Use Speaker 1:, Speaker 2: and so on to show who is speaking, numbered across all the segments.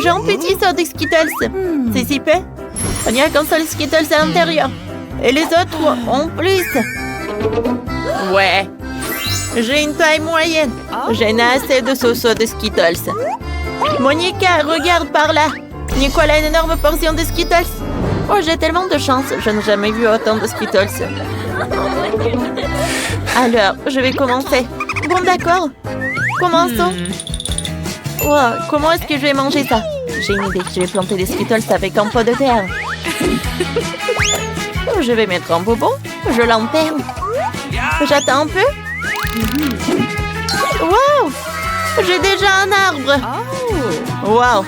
Speaker 1: J'ai un petit saut de Skittles. C'est super. Il n'y a qu'un seul Skittles à l'intérieur. Et les autres en plus. Ouais. J'ai une taille moyenne. J'ai assez de sauce de Skittles. Monica, regarde par là. Nicole a une énorme portion de Skittles. Oh, j'ai tellement de chance. Je n'ai jamais vu autant de Skittles. Alors, je vais commencer. Bon, d'accord. Commençons. Wow, comment est-ce que je vais manger ça? J'ai une idée. Je vais planter des Skittles avec un pot de terre. Je vais mettre un bonbon. Je l'enterre. J'attends un peu. Wow! J'ai déjà un arbre. Wow!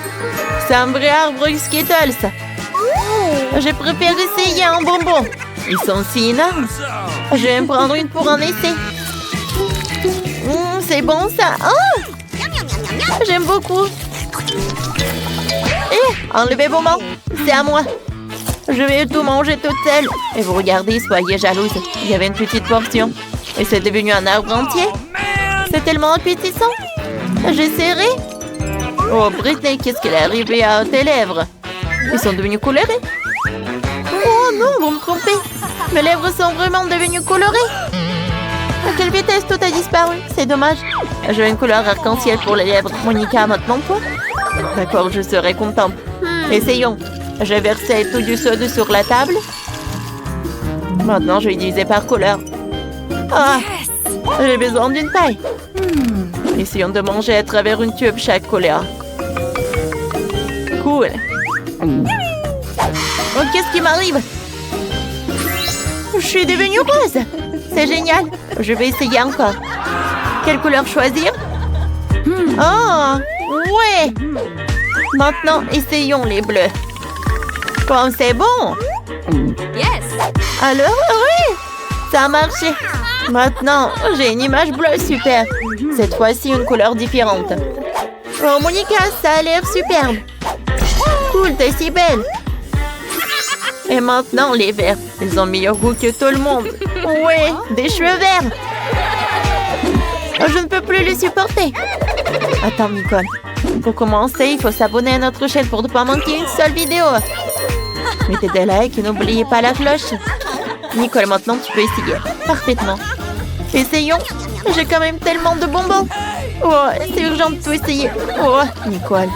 Speaker 1: C'est un vrai arbre Skittles. Je préfère essayer un bonbon. Ils sont si énormes. Je vais me prendre une pour un essai. C'est bon ça. Oh! J'aime beaucoup. Enlevez vos mains. C'est à moi. Je vais tout manger toute seule. Et vous regardez, soyez jalouse. Il y avait une petite portion. Et c'est devenu un arbre entier. C'est tellement appétissant. J'essaierai. Oh, Britney, qu'est-ce qu'elle est arrivée à tes lèvres? Ils sont devenus colorés. Oh non, vous me trompez. Mes lèvres sont vraiment devenues colorées. À quelle vitesse tout a disparu? C'est dommage. Je veux une couleur arc-en-ciel pour les lèvres. Monica, maintenant toi? D'accord, je serai contente. Essayons. Je vais verser tout du soda sur la table. Maintenant, je vais diviser par couleur. Ah, j'ai besoin d'une paille. Essayons de manger à travers une tube chaque couleur. Cool. Oh, qu'est-ce qui m'arrive? Je suis devenue rose. C'est génial. Je vais essayer encore. Quelle couleur choisir? Oh, ouais. Maintenant, essayons les bleus. Bon, c'est bon.
Speaker 2: Yes.
Speaker 1: Alors, oui, ça a marché. Maintenant, j'ai une image bleue super. Cette fois-ci, une couleur différente. Oh, Monica, ça a l'air superbe. Cool, t'es si belle. Et maintenant, les verts. Ils ont meilleur goût que tout le monde. Ouais, des cheveux verts. Je ne peux plus les supporter. Attends, Nicole. Pour commencer, il faut s'abonner à notre chaîne pour ne pas manquer une seule vidéo. Mettez des likes et n'oubliez pas la cloche. Nicole, maintenant, tu peux essayer. Parfaitement. Essayons. J'ai quand même tellement de bonbons. Oh, c'est urgent de tout essayer. Oh, Nicole,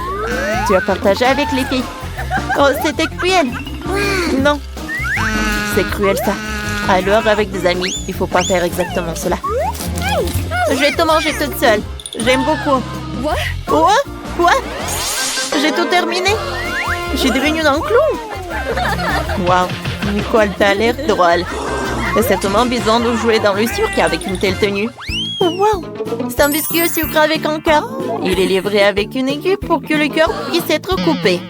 Speaker 1: tu as partagé avec les filles. Oh, c'était cruel. Non. C'est cruel, ça. Alors, avec des amis, il faut pas faire exactement cela. Je vais tout manger toute seule. J'aime beaucoup. Oh, quoi? J'ai tout terminé. Je suis devenue un clown. Waouh, Nicole, t'as l'air drôle. T'as certainement besoin de jouer dans le cirque avec une telle tenue. Waouh, c'est un biscuit au sucre avec un cœur. Il est livré avec une aiguille pour que le cœur puisse être coupé.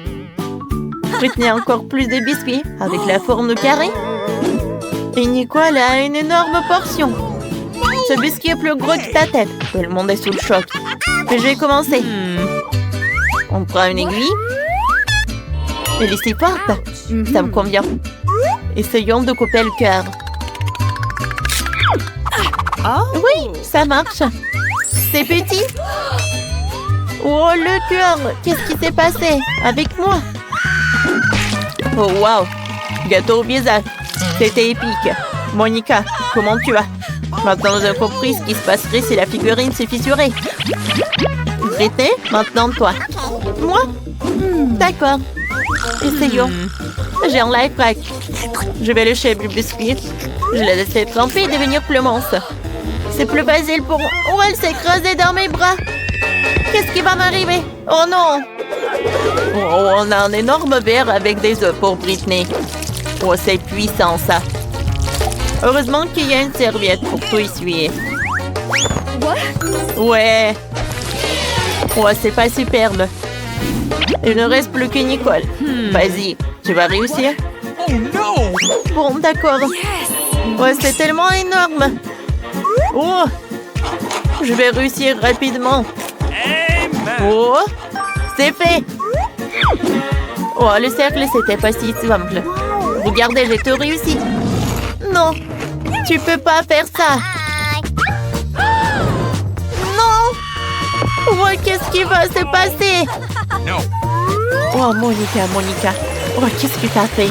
Speaker 1: Britney a encore plus de biscuits avec la forme de carré. Et Nicole a une énorme portion. Ce biscuit est plus gros que ta tête. Tout le monde est sous le choc. Mais je vais commencer. On prend une aiguille. Elle est si forte. Ça me convient. Essayons de couper le cœur. Oui, ça marche. C'est petit. Oh, le cœur. Qu'est-ce qui s'est passé avec moi? Oh, wow. Gâteau au visage. C'était épique. Monica, comment tu vas? Maintenant, nous avons compris ce qui se passerait si la figurine s'est fissurée. Britney, maintenant toi. Moi? D'accord. Essayons. J'ai un life hack. Je vais lécher le biscuit. Je l'ai laissé tremper et devenir plus monstre. C'est plus facile pour... Oh, elle s'est écrasée dans mes bras. Qu'est-ce qui va m'arriver? Oh non! Oh, on a un énorme verre avec des œufs pour Britney. Oh, c'est puissant, ça. Heureusement qu'il y a une serviette pour tout essuyer. Ouais. Oh, c'est pas superbe. Il ne reste plus que Nicole. Vas-y, tu vas réussir. Bon, d'accord. Ouais, c'est tellement énorme. Oh, je vais réussir rapidement. Oh, c'est fait. Oh, le cercle, c'était pas si simple. Regardez, j'ai tout réussi. Non, tu peux pas faire ça. Non. Oh, qu'est-ce qui va se passer? Oh, Monica. Oh, qu'est-ce que t'as fait?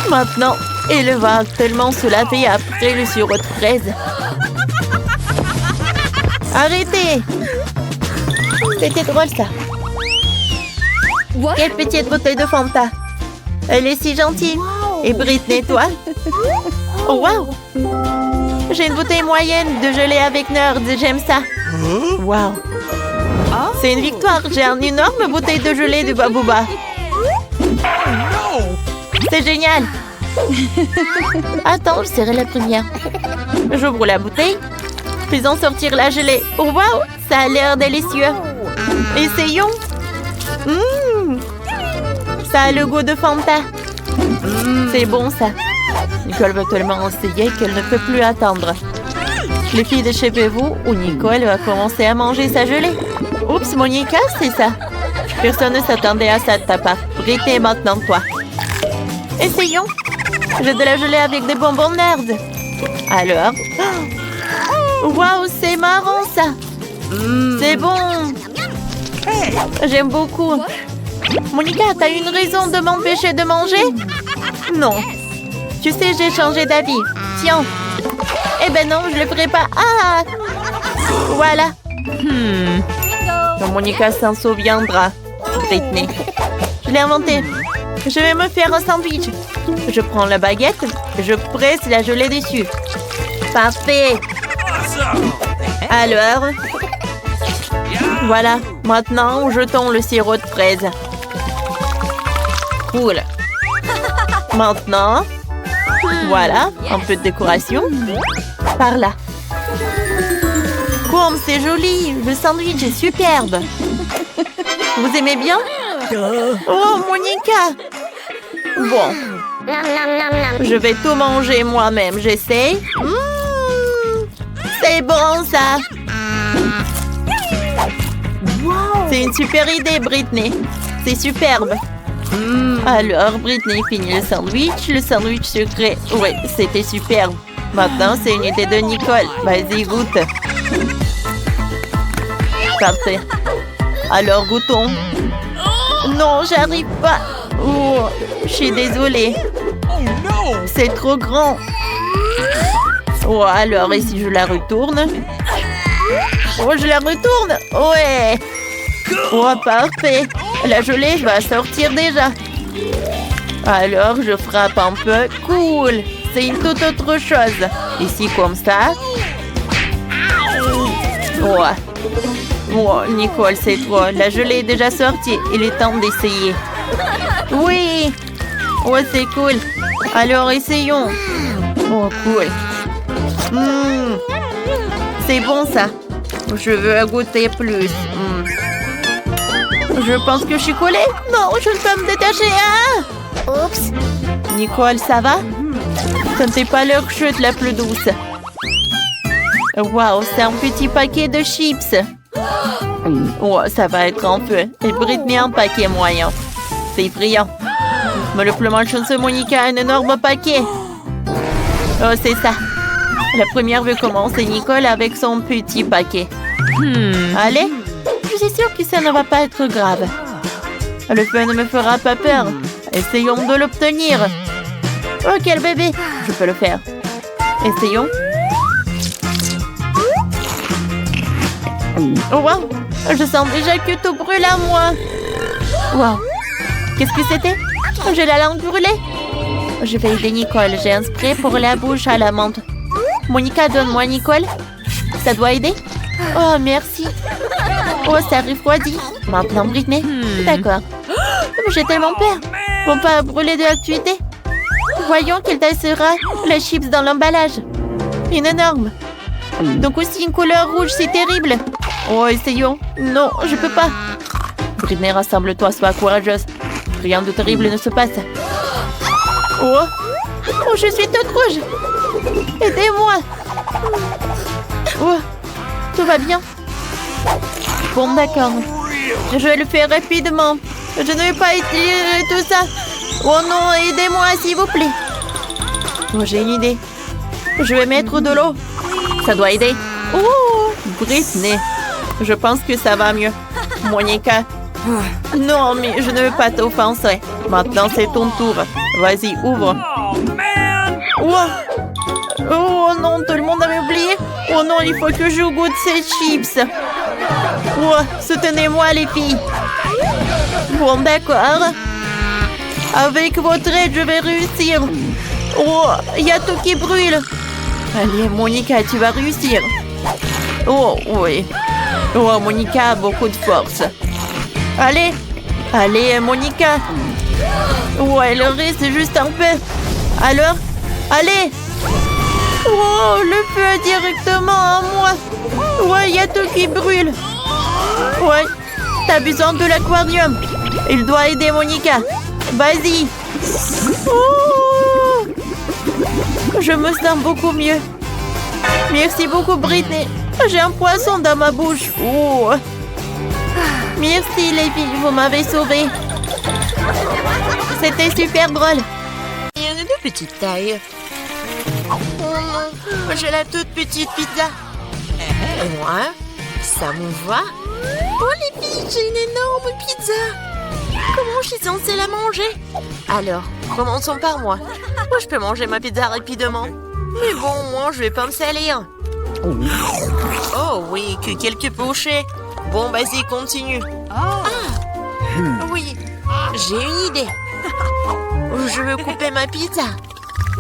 Speaker 1: Maintenant, elle va tellement se laver après le sirop de fraise. Arrêtez! C'était drôle, ça. Quelle petite bouteille de Fanta. Elle est si gentille. Et Britney, toi? Oh, wow! J'ai une bouteille moyenne de gelée avec Nerd. J'aime ça. Wow! C'est une victoire. J'ai une énorme bouteille de gelée de Babouba. C'est génial! Attends, je serai la première. J'ouvre la bouteille. Faisons sortir la gelée. Oh, wow! Ça a l'air délicieux. Essayons. Ça a le goût de Fanta. C'est bon, ça. Nicole veut tellement essayer qu'elle ne peut plus attendre. Les filles de chez vous où Nicole va commencer à manger sa gelée. Oups, Monica, c'est ça. Personne ne s'attendait à ça de ta part. Britney, maintenant toi. Essayons. J'ai de la gelée avec des bonbons Nerd. Alors? Waouh, c'est marrant ça. C'est bon. J'aime beaucoup. Monica, t'as une raison de m'empêcher de manger? Non. Tu sais, j'ai changé d'avis. Tiens. Eh ben non, je le ferai pas. Ah! Voilà. Monica s'en souviendra. Britney. Je l'ai inventé. Je vais me faire un sandwich. Je prends la baguette, je presse la gelée dessus. Parfait. Alors, voilà. Maintenant, jetons le sirop de fraise. Cool. Maintenant, voilà, un peu de décoration. Par là. Comme c'est joli. Le sandwich est superbe. Vous aimez bien? Oh, Monica! Bon. Je vais tout manger moi-même. J'essaie. C'est bon, ça. C'est une super idée, Britney. C'est superbe. Alors, Britney finit le sandwich sucré. Oui, c'était superbe. Maintenant, c'est une idée de Nicole. Vas-y, goûte. Parfait. Alors, goûtons. Non, j'arrive pas. Oh, je suis désolée. C'est trop grand. Oh, alors, et si je la retourne? Oh, je la retourne. Ouais. Oh, parfait. La gelée va sortir déjà. Alors, je frappe un peu. Cool. C'est une toute autre chose. Ici, comme ça. Ouais. Oh, Nicole, c'est toi. La gelée est déjà sortie. Il est temps d'essayer. Oui. Ouais, c'est cool. Alors, essayons. Oh, cool. C'est bon, ça. Je veux goûter plus. Je pense que je suis collée. Non, je ne peux me détacher. Ah! Oups. Nicole, ça va? Ce n'était pas leur chute la plus douce. Waouh, c'est un petit paquet de chips. Oh, ça va être un peu. Et Britney, un paquet moyen. C'est effrayant. Mais le plus malchanceux, Monica, un énorme paquet. Oh, c'est ça. La première veut commencer Nicole avec son petit paquet. Allez, je suis sûre que ça ne va pas être grave. Le feu ne me fera pas peur. Essayons de l'obtenir. Oh, quel bébé. Je peux le faire. Essayons. Oh, wow. Je sens déjà que tout brûle à moi. Wow. Qu'est-ce que c'était? J'ai la langue brûlée. Je vais aider Nicole. J'ai un spray pour la bouche à la menthe. Monica, donne-moi Nicole. Ça doit aider? Oh, merci. Oh, ça refroidit. Maintenant, Britney. D'accord. J'ai tellement peur. Bon, pas brûler de l'actualité. Voyons qu'il tassera les chips dans l'emballage. Une énorme. Donc aussi une couleur rouge, c'est terrible. Oh, essayons. Non, je peux pas. Britney, rassemble-toi, sois courageuse. Rien de terrible ne se passe. Oh, oh, je suis toute rouge. Aidez-moi. Oh, tout va bien. Bon, d'accord. Je vais le faire rapidement. Je ne vais pas étirer tout ça. Oh non, aidez-moi, s'il vous plaît. Oh, j'ai une idée. Je vais mettre de l'eau. Ça doit aider. Oh, Britney. Je pense que ça va mieux. Monica, Non, mais je ne veux pas t'offenser. Maintenant, c'est ton tour. Vas-y, ouvre. Oh non, tout le monde avait oublié. Oh non, il faut que je goûte ces chips. Soutenez-moi, les filles. Bon, d'accord. Avec votre aide, je vais réussir. Oh, il y a tout qui brûle. Allez, Monica, tu vas réussir. Oh, oui. Oh, Monica a beaucoup de force. Allez, Monica. Ouais, le reste juste un peu. Alors, allez. Oh, le feu est directement à moi. Ouais, il y a tout qui brûle. Ouais, t'as besoin de l'aquarium. Il doit aider Monica. Vas-y. Oh, je me sens beaucoup mieux. Merci beaucoup, Britney. J'ai un poisson dans ma bouche. Oh. Merci, les filles, vous m'avez sauvée. C'était super drôle. Il y en a de petite taille. Oh non, j'ai la toute petite pizza. Et moi, ça me va. Oh les filles, j'ai une énorme pizza. Comment je suis censée la manger? Alors, commençons par moi. Moi, je peux manger ma pizza rapidement. Mais bon, moi, je vais pas me salir. Oh oui, que quelques bouchées. Bon, vas-y, continue. Ah, oui, j'ai une idée. Je veux couper ma pizza.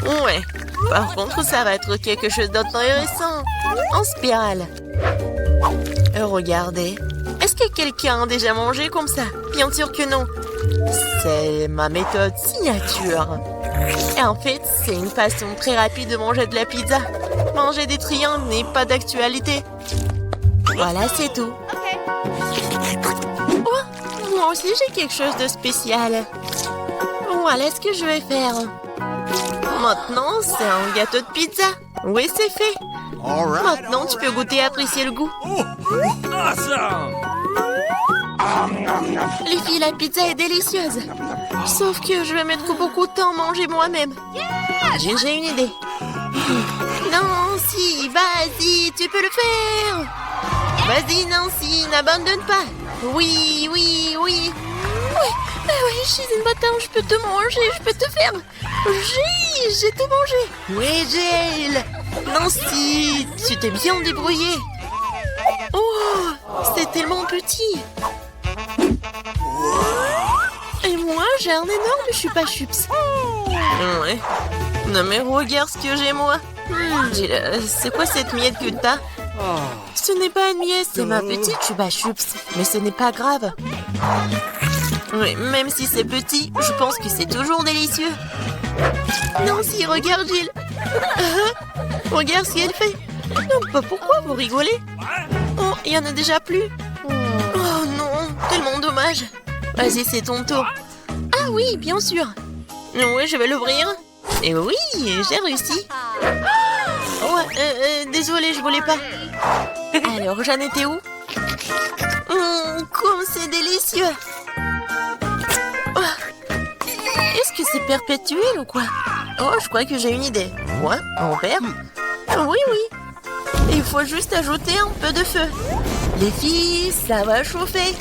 Speaker 1: Ouais, par contre, ça va être quelque chose d'intéressant. En spirale. Regardez. Est-ce que quelqu'un a déjà mangé comme ça? Bien sûr que non. C'est ma méthode signature. Et en fait, c'est une façon très rapide de manger de la pizza. Manger des triangles n'est pas d'actualité. Voilà, c'est tout. Oh, moi aussi, j'ai quelque chose de spécial. Voilà ce que je vais faire. Maintenant, c'est un gâteau de pizza. Oui, c'est fait. Maintenant, tu peux goûter et apprécier le goût. Les filles, la pizza est délicieuse. Sauf que je vais mettre beaucoup de temps à manger moi-même. J'ai une idée. Nancy, vas-y, tu peux le faire. Vas-y, Nancy, n'abandonne pas. Oui. Oui, je suis une bâtarde, je peux te manger, je peux te faire. J'ai tout mangé. Oui, Jill. Nancy, tu t'es bien débrouillée. Oh, c'est tellement petit. Et moi, j'ai un énorme chupa-chups. Ouais. Non mais regarde ce que j'ai moi. Jill, c'est quoi cette miette que t'as? Ce n'est pas une miette, c'est ma petite chupa-chups. Mais ce n'est pas grave. Oui, même si c'est petit, je pense que c'est toujours délicieux. Nancy, regarde Jill. Regarde ce qu'elle fait. Non, pourquoi vous rigolez? Oh, il y en a déjà plus. Oh non, tellement dommage. Vas-y, c'est ton tour. Ah oui, bien sûr. Oui, je vais l'ouvrir. Et oui, j'ai réussi. Ouais, désolée, je voulais pas. Alors, j'en étais où? Comme c'est délicieux. Est-ce que c'est perpétuel ou quoi? Oh, je crois que j'ai une idée. Quoi? On perd? Oui. Il faut juste ajouter un peu de feu. Les filles, ça va chauffer.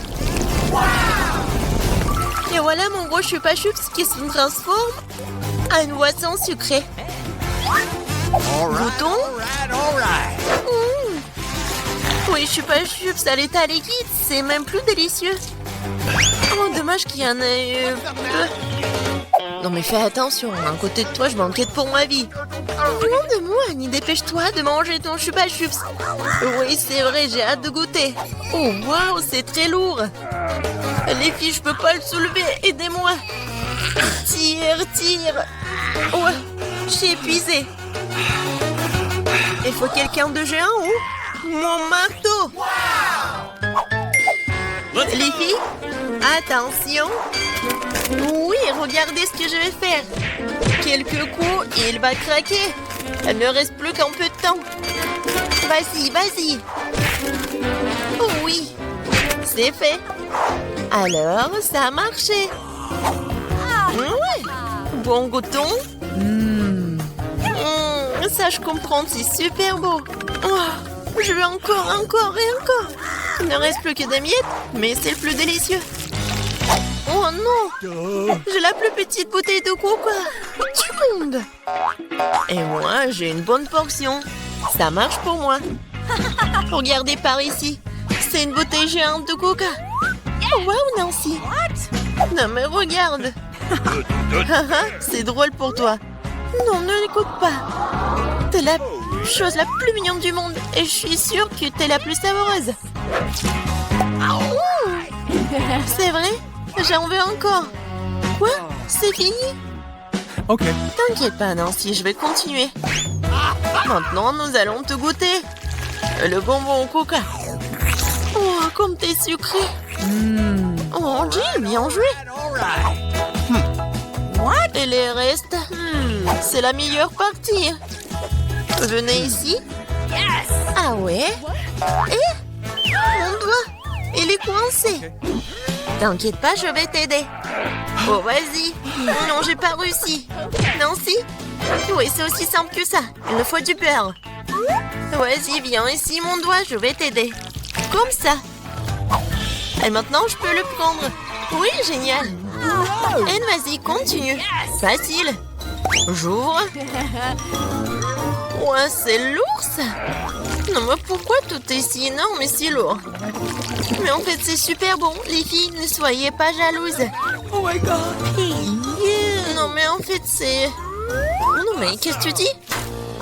Speaker 1: Et voilà mon gros chupa-chups qui se transforme en une boisson sucrée. Goûtons. Oui, chupa-chups à l'état liquide, c'est même plus délicieux. Oh, dommage qu'il y en ait peu. Non mais fais attention, à côté de toi, je m'inquiète pour ma vie. Loin de moi, Annie, dépêche-toi de manger ton chupa-chups. Oui, c'est vrai, j'ai hâte de goûter. Oh, waouh, c'est très lourd. Les filles, je peux pas le soulever, aidez-moi. Tire. Oh, je suis épuisée. Il faut quelqu'un de géant ou mon marteau. Les filles, attention. Oui, regardez ce que je vais faire. Quelques coups et il va craquer. Il ne reste plus qu'un peu de temps. Vas-y. Oh oui, c'est fait. Alors, ça a marché. Ouais. Bon, goûtons. Ça, je comprends, c'est super beau. Oh, je veux encore. Il ne reste plus que des miettes, mais c'est le plus délicieux. non! J'ai la plus petite bouteille de coca du monde! Et moi, j'ai une bonne portion. Ça marche pour moi. Regardez par ici. C'est une bouteille géante de coca. Oh, wow, Nancy! Non, mais regarde! C'est drôle pour toi. Non, ne l'écoute pas. T'es la chose la plus mignonne du monde et je suis sûre que t'es la plus savoureuse. C'est vrai? J'en veux encore. Quoi? C'est fini?
Speaker 2: Ok.
Speaker 1: T'inquiète pas, Nancy, je vais continuer. Maintenant, nous allons te goûter. Le bonbon au coca. Oh, comme t'es sucré. Oh, Jim, bien joué. Et les restes? C'est la meilleure partie. Venez ici. Ah ouais? Eh? Mon doigt, il est coincé. T'inquiète pas, je vais t'aider. Oh, vas-y. Non, j'ai pas réussi. Nancy? Oui, c'est aussi simple que ça. Il me faut du beurre. Vas-y, viens ici, mon doigt, je vais t'aider. Comme ça. Et maintenant, je peux le prendre. Oui, génial. Et vas-y, continue. Facile. J'ouvre. Ouais, c'est lourd, ça. Non, mais pourquoi tout est si énorme et si lourd? Mais en fait, c'est super bon. Les filles, ne soyez pas jalouses.
Speaker 2: Oh my god.
Speaker 1: Non, mais en fait, c'est... Non, mais qu'est-ce que tu dis?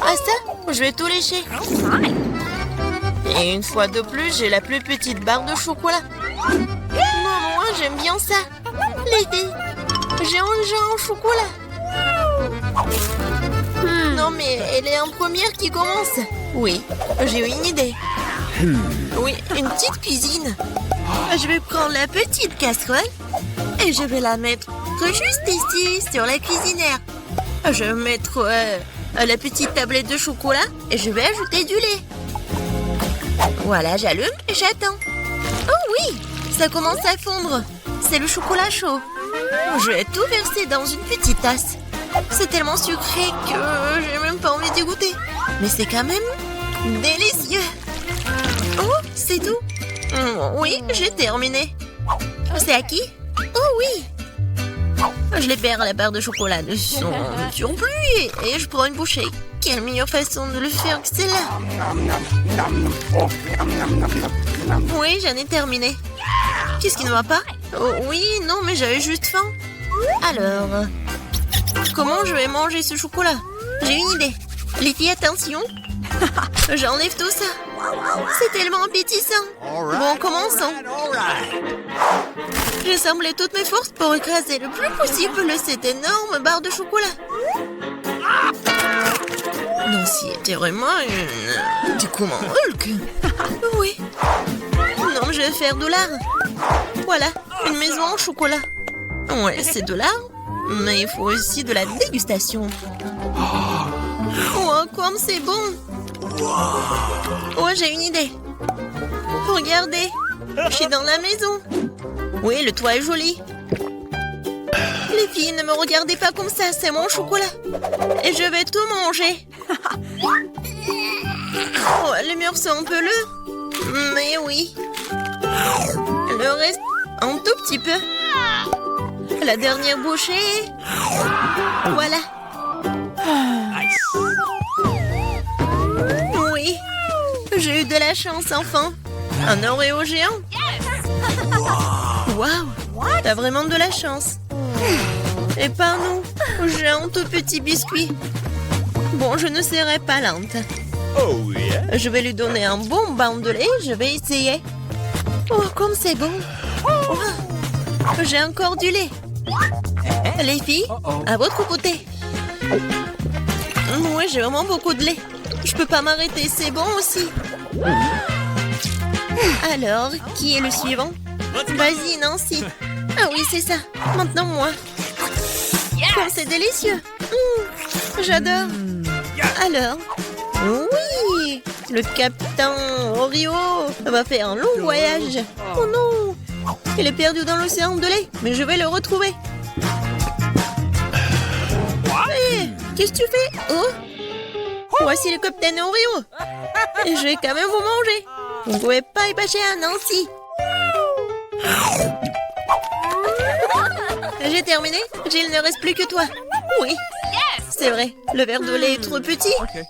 Speaker 1: Ah, ça? Je vais tout lécher. Et une fois de plus, j'ai la plus petite barre de chocolat. Non, moi, j'aime bien ça. Les filles, j'ai un géant au chocolat. Non, mais elle est en première qui commence. Oui, j'ai une idée. Oui, une petite cuisine. Je vais prendre la petite casserole et je vais la mettre juste ici, sur la cuisinière. Je vais mettre la petite tablette de chocolat et je vais ajouter du lait. Voilà, j'allume et j'attends. Oh oui, ça commence à fondre. C'est le chocolat chaud. Je vais tout verser dans une petite tasse. C'est tellement sucré que j'ai même pas envie d'y goûter. Mais c'est quand même délicieux. Oh, c'est tout. Oui, j'ai terminé. C'est à qui? Oh oui. Je libère la barre de chocolat de son surplus et je prends une bouchée. Quelle meilleure façon de le faire que celle-là? Oui, j'en ai terminé. Qu'est-ce qui ne va pas? Oh, oui, non, mais j'avais juste faim. Alors, comment je vais manger ce chocolat? J'ai une idée. Les filles, attention. J'enlève tout ça. C'est tellement appétissant. Bon, commençons. J'ai semblé toutes mes forces pour écraser le plus possible cette énorme barre de chocolat. Nancy était vraiment une... Du coup, mon Hulk. Oui. Non, je vais faire de l'art. Voilà, une maison en chocolat. Ouais, c'est de l'art, mais il faut aussi de la dégustation. Oh, comme c'est bon. Oh, j'ai une idée. Regardez, je suis dans la maison. Oui, le toit est joli. Les filles, ne me regardez pas comme ça, c'est mon chocolat. Et je vais tout manger. Oh, les murs sont un peu lourds. Mais oui. Le reste, un tout petit peu. La dernière bouchée. Voilà. Oui. J'ai eu de la chance, enfin. Un Oreo géant. Waouh. T'as vraiment de la chance. Et pas nous. J'ai un tout petit biscuit. Bon, je ne serai pas lente.
Speaker 2: Oh yeah.
Speaker 1: Je vais lui donner un bon bain de lait. Je vais essayer. Oh, comme c'est bon. Oh, j'ai encore du lait. Les filles, à votre côté. Oui, j'ai vraiment beaucoup de lait. Je peux pas m'arrêter, c'est bon aussi. Alors, qui est le suivant? Vas-y, Nancy. Ah oui, c'est ça. Maintenant, moi. Comme c'est délicieux. J'adore. Alors, oui, le capitaine Oreo va faire un long voyage. Oh non, il est perdu dans l'océan de lait, mais je vais le retrouver. Hé, qu'est-ce que tu fais? Oh, voici le capitaine Oreo. Et je vais quand même vous manger. Vous ne pouvez pas y passer à Nancy. J'ai terminé. Jill, ne reste plus que toi. Oui. C'est vrai, le verre de lait est trop petit.
Speaker 2: Okay.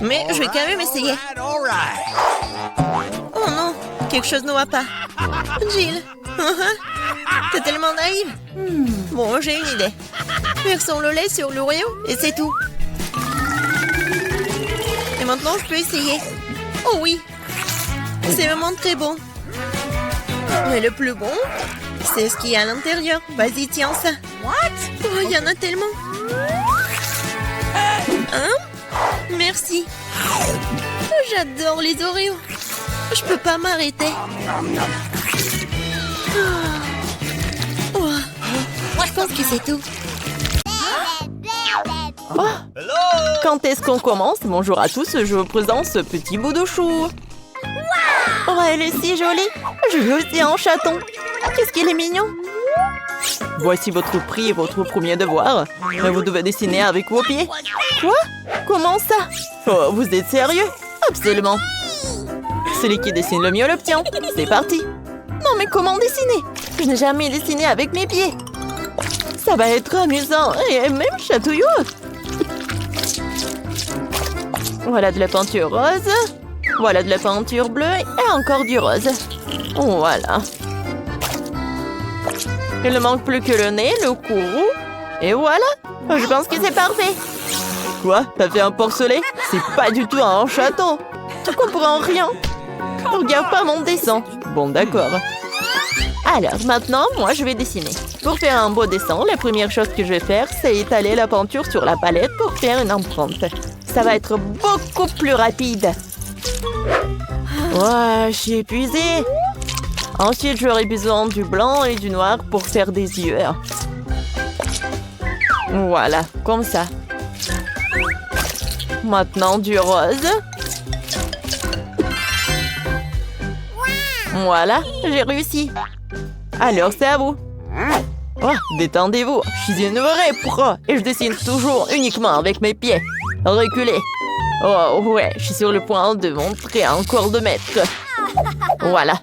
Speaker 1: Mais je vais quand même essayer.
Speaker 2: All right.
Speaker 1: Oh non, quelque chose ne va pas. Jill, t'es tellement naïve. Bon, j'ai une idée. Versons le lait sur l'Oreo et c'est tout. Et maintenant, je peux essayer. Oh oui, c'est vraiment très bon. Mais le plus bon, c'est ce qu'il y a à l'intérieur. Vas-y, tiens ça. Oh, il y en a tellement. Hein? Merci. J'adore les Oreos. Je peux pas m'arrêter. Oh. Je pense que c'est tout. Oh. Quand est-ce qu'on commence? Bonjour à tous, je vous présente ce petit bout de chou. Oh, elle est si jolie. Je veux aussi un chaton. Qu'est-ce qu'il est mignon. Voici votre prix et votre premier devoir. Vous devez dessiner avec vos pieds. Quoi? Comment ça? Oh, vous êtes sérieux? Absolument. Celui qui dessine le mieux l'obtient. C'est parti. Non, mais comment dessiner? Je n'ai jamais dessiné avec mes pieds. Ça va être amusant et même chatouilleux. Voilà de la peinture rose. Voilà de la peinture bleue et encore du rose. Voilà. Il ne manque plus que le nez, le cou. Et voilà. Je pense que c'est parfait. Quoi? T'as fait un porcelet? C'est pas du tout un chaton. Tu comprends rien. Regarde pas mon dessin. Bon, d'accord. Alors, maintenant, moi, je vais dessiner. Pour faire un beau dessin, la première chose que je vais faire, c'est étaler la peinture sur la palette pour faire une empreinte. Ça va être beaucoup plus rapide. Ouais, je suis épuisée. Ensuite, j'aurai besoin du blanc et du noir pour faire des yeux. Voilà, comme ça. Maintenant, du rose. Voilà, j'ai réussi. Alors, c'est à vous. Oh, détendez-vous, je suis une vraie pro et je dessine toujours uniquement avec mes pieds. Reculez. Oh, ouais, je suis sur le point de montrer un corps de maître. Voilà.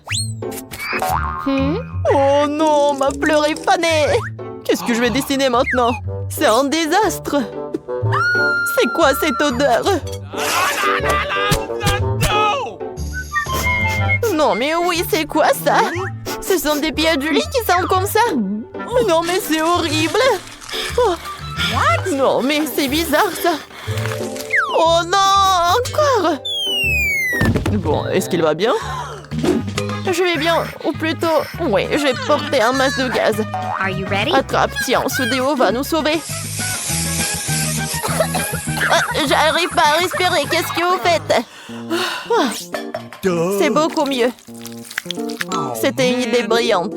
Speaker 1: Oh non, ma fleur est fanée. Qu'est-ce que je vais dessiner maintenant? C'est un désastre. C'est quoi cette odeur? Non, mais oui, c'est quoi ça? Ce sont des pieds du lit qui sentent comme ça? Non, mais c'est horrible. Oh. Non, mais c'est bizarre ça. Oh non, encore. Bon, est-ce qu'il va bien? Je vais bien, ou plutôt, oui, je vais porter un masque de gaz.
Speaker 3: Are you ready?
Speaker 1: Attrape, tiens, ce déo va nous sauver. J'arrive pas à respirer, qu'est-ce que vous faites? C'est beaucoup mieux. C'était une idée brillante.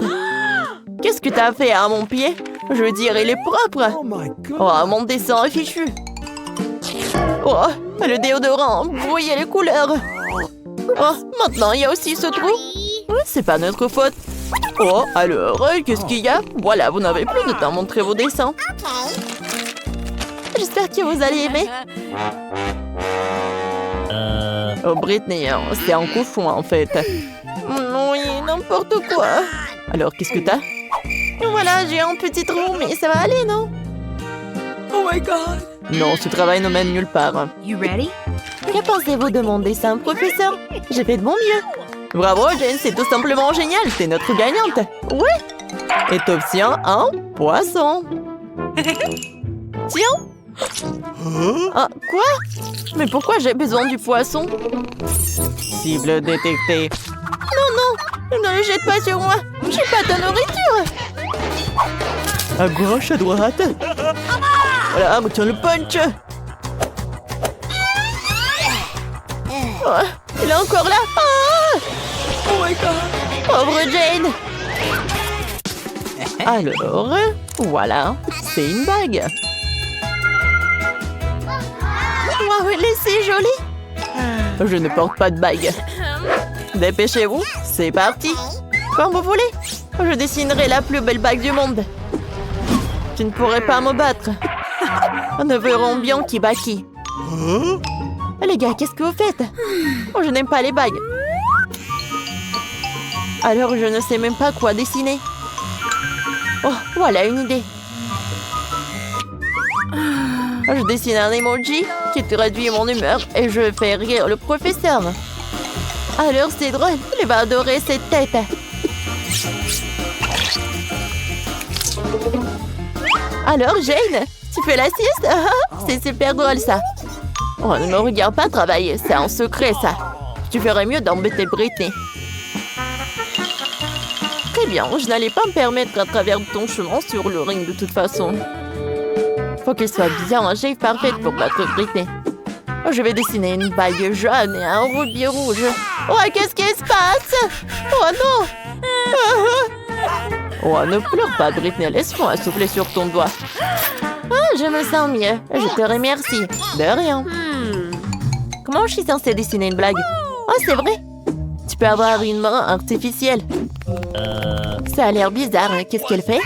Speaker 1: Qu'est-ce que t'as fait à mon pied? Je veux dire, il est propre.
Speaker 2: Oh my God.
Speaker 1: Oh, mon dessin est fichu. Oh, le déodorant, brouillez les couleurs. Oh, maintenant, il y a aussi ce trou. C'est pas notre faute. Oh, alors, qu'est-ce qu'il y a? Voilà, vous n'avez plus de temps à montrer vos dessins. J'espère que vous allez aimer. Oh, Britney, hein, c'est un cochon, en fait. Oui, n'importe quoi. Alors, qu'est-ce que t'as? Voilà, j'ai un petit trou, mais ça va aller, non?
Speaker 2: Oh my God.
Speaker 1: Non, ce travail ne mène nulle part.
Speaker 3: You ready?
Speaker 1: Que pensez-vous de mon dessin, professeur? J'ai fait de mon mieux. Bravo, Jane, c'est tout simplement génial. T'es notre gagnante. Oui. Et t'obtiens un poisson. Tiens. Ah, quoi? Mais pourquoi j'ai besoin du poisson? Cible détectée. Non, non, ne le jette pas sur moi. J'ai pas de nourriture. À gauche, à droite. Voilà, tiens le punch. Oh, il est encore là. Ah!
Speaker 2: Oh my God.
Speaker 1: Pauvre Jane. Alors, voilà, c'est une bague. Waouh, elle est si jolie. Je ne porte pas de bague. Dépêchez-vous, c'est parti. Quand vous voulez, je dessinerai la plus belle bague du monde. Tu ne pourrais pas me battre. Nous verrons bien qui bat qui. Les gars, qu'est-ce que vous faites? Oh, je n'aime pas les bagues. Alors, je ne sais même pas quoi dessiner. Oh, voilà une idée. Je dessine un emoji qui traduit mon humeur et je fais rire le professeur. Alors c'est drôle, il va adorer cette tête. Alors Jane, tu fais la sieste? C'est super drôle ça. Oh, ne me regarde pas travailler, c'est un secret ça. Tu ferais mieux d'embêter Britney. Très bien, je n'allais pas me permettre à travers ton chemin sur le ring de toute façon. Faut qu'elle soit bien en shape parfaite pour battre Britney. Oh, je vais dessiner une bague jaune et un rubis rouge. Oh, qu'est-ce qui se passe? Oh non! Oh, ne pleure pas, Britney. Laisse-moi souffler sur ton doigt. Ah, je me sens mieux. Je te remercie. De rien. Comment je suis censée dessiner une blague? Oh, c'est vrai. Tu peux avoir une main artificielle. Ça a l'air bizarre. Qu'est-ce qu'elle fait?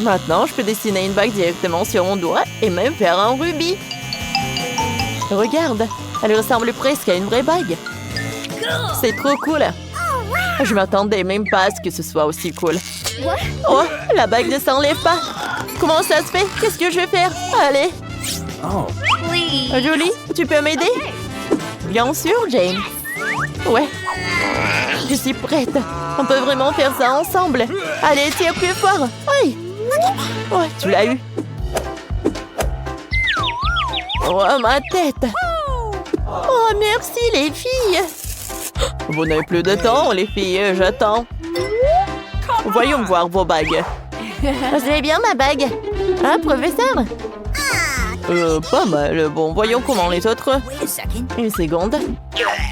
Speaker 1: Maintenant, je peux dessiner une bague directement sur mon doigt et même faire un rubis. Regarde, elle ressemble presque à une vraie bague. C'est trop cool. Je m'attendais même pas à ce que ce soit aussi cool. Oh, la bague ne s'enlève pas. Comment ça se fait? Qu'est-ce que je vais faire? Allez. Julie, tu peux m'aider? Bien sûr, Jane. Ouais. Je suis prête. On peut vraiment faire ça ensemble. Allez, tire plus fort. Aïe. Ouais, tu l'as eu. Oh, ma tête. Oh, merci les filles. Vous n'avez plus de temps, les filles, j'attends. Voyons voir vos bagues. C'est bien ma bague. Hein, professeur? Pas mal. Bon, voyons comment les autres. Une seconde.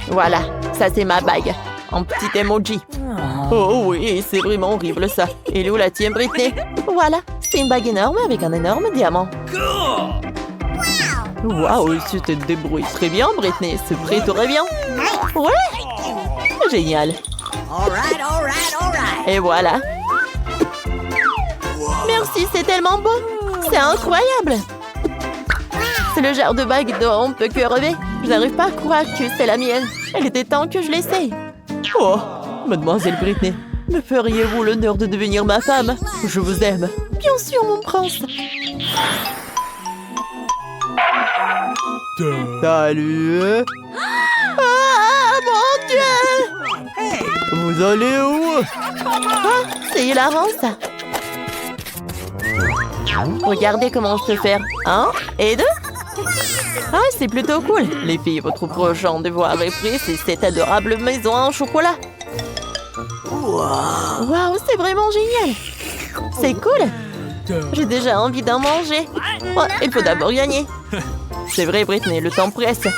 Speaker 1: Voilà, ça c'est ma bague. En petit emoji. Oh oui, c'est vraiment horrible ça. Et où la tienne, Britney? Voilà, c'est une bague énorme avec un énorme diamant. Waouh, tu te débrouilles très bien, Britney. C'est prêt, tout va bien? Ouais. Génial. Et voilà. Merci, c'est tellement beau. C'est incroyable. C'est le genre de bague dont on peut que rêver. Je n'arrive pas à croire que c'est la mienne. Il était temps que je l'essaye. Oh, mademoiselle Britney, me feriez-vous l'honneur de devenir ma femme? Je vous aime. Bien sûr, mon prince. Salut. Ah, mon Dieu! Vous allez où? Ah, c'est hilarant, ça. Regardez comment je peux faire. 1 et 2. Ah, c'est plutôt cool. Les filles, votre prochain devoir avec prix, c'est cette adorable maison en chocolat. Waouh, c'est vraiment génial. C'est cool. J'ai déjà envie d'en manger. Oh, il faut d'abord gagner. C'est vrai, Britney, le temps presse.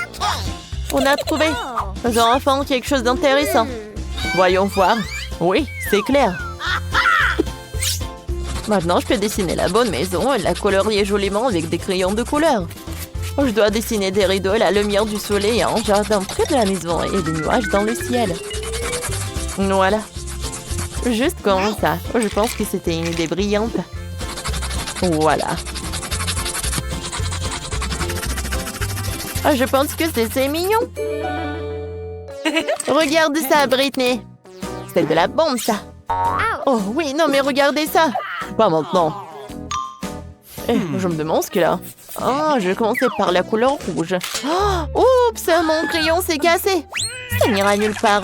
Speaker 1: On a trouvé. Nous avons enfin quelque chose d'intéressant. Voyons voir. Oui, c'est clair. Maintenant, je peux dessiner la bonne maison et la colorier joliment avec des crayons de couleur. Je dois dessiner des rideaux et la lumière du soleil et un jardin près de la maison et des nuages dans le ciel. Voilà. Juste comme ça. Je pense que c'était une idée brillante. Voilà. Je pense que c'est mignon. Regarde ça, Britney. C'est de la bombe, ça. Oh oui, non, mais regardez ça. Pas maintenant. Je me demande ce qu'il a. Ah, je vais commencer par la couleur rouge. Oh, oups, mon crayon s'est cassé. Ça n'ira nulle part.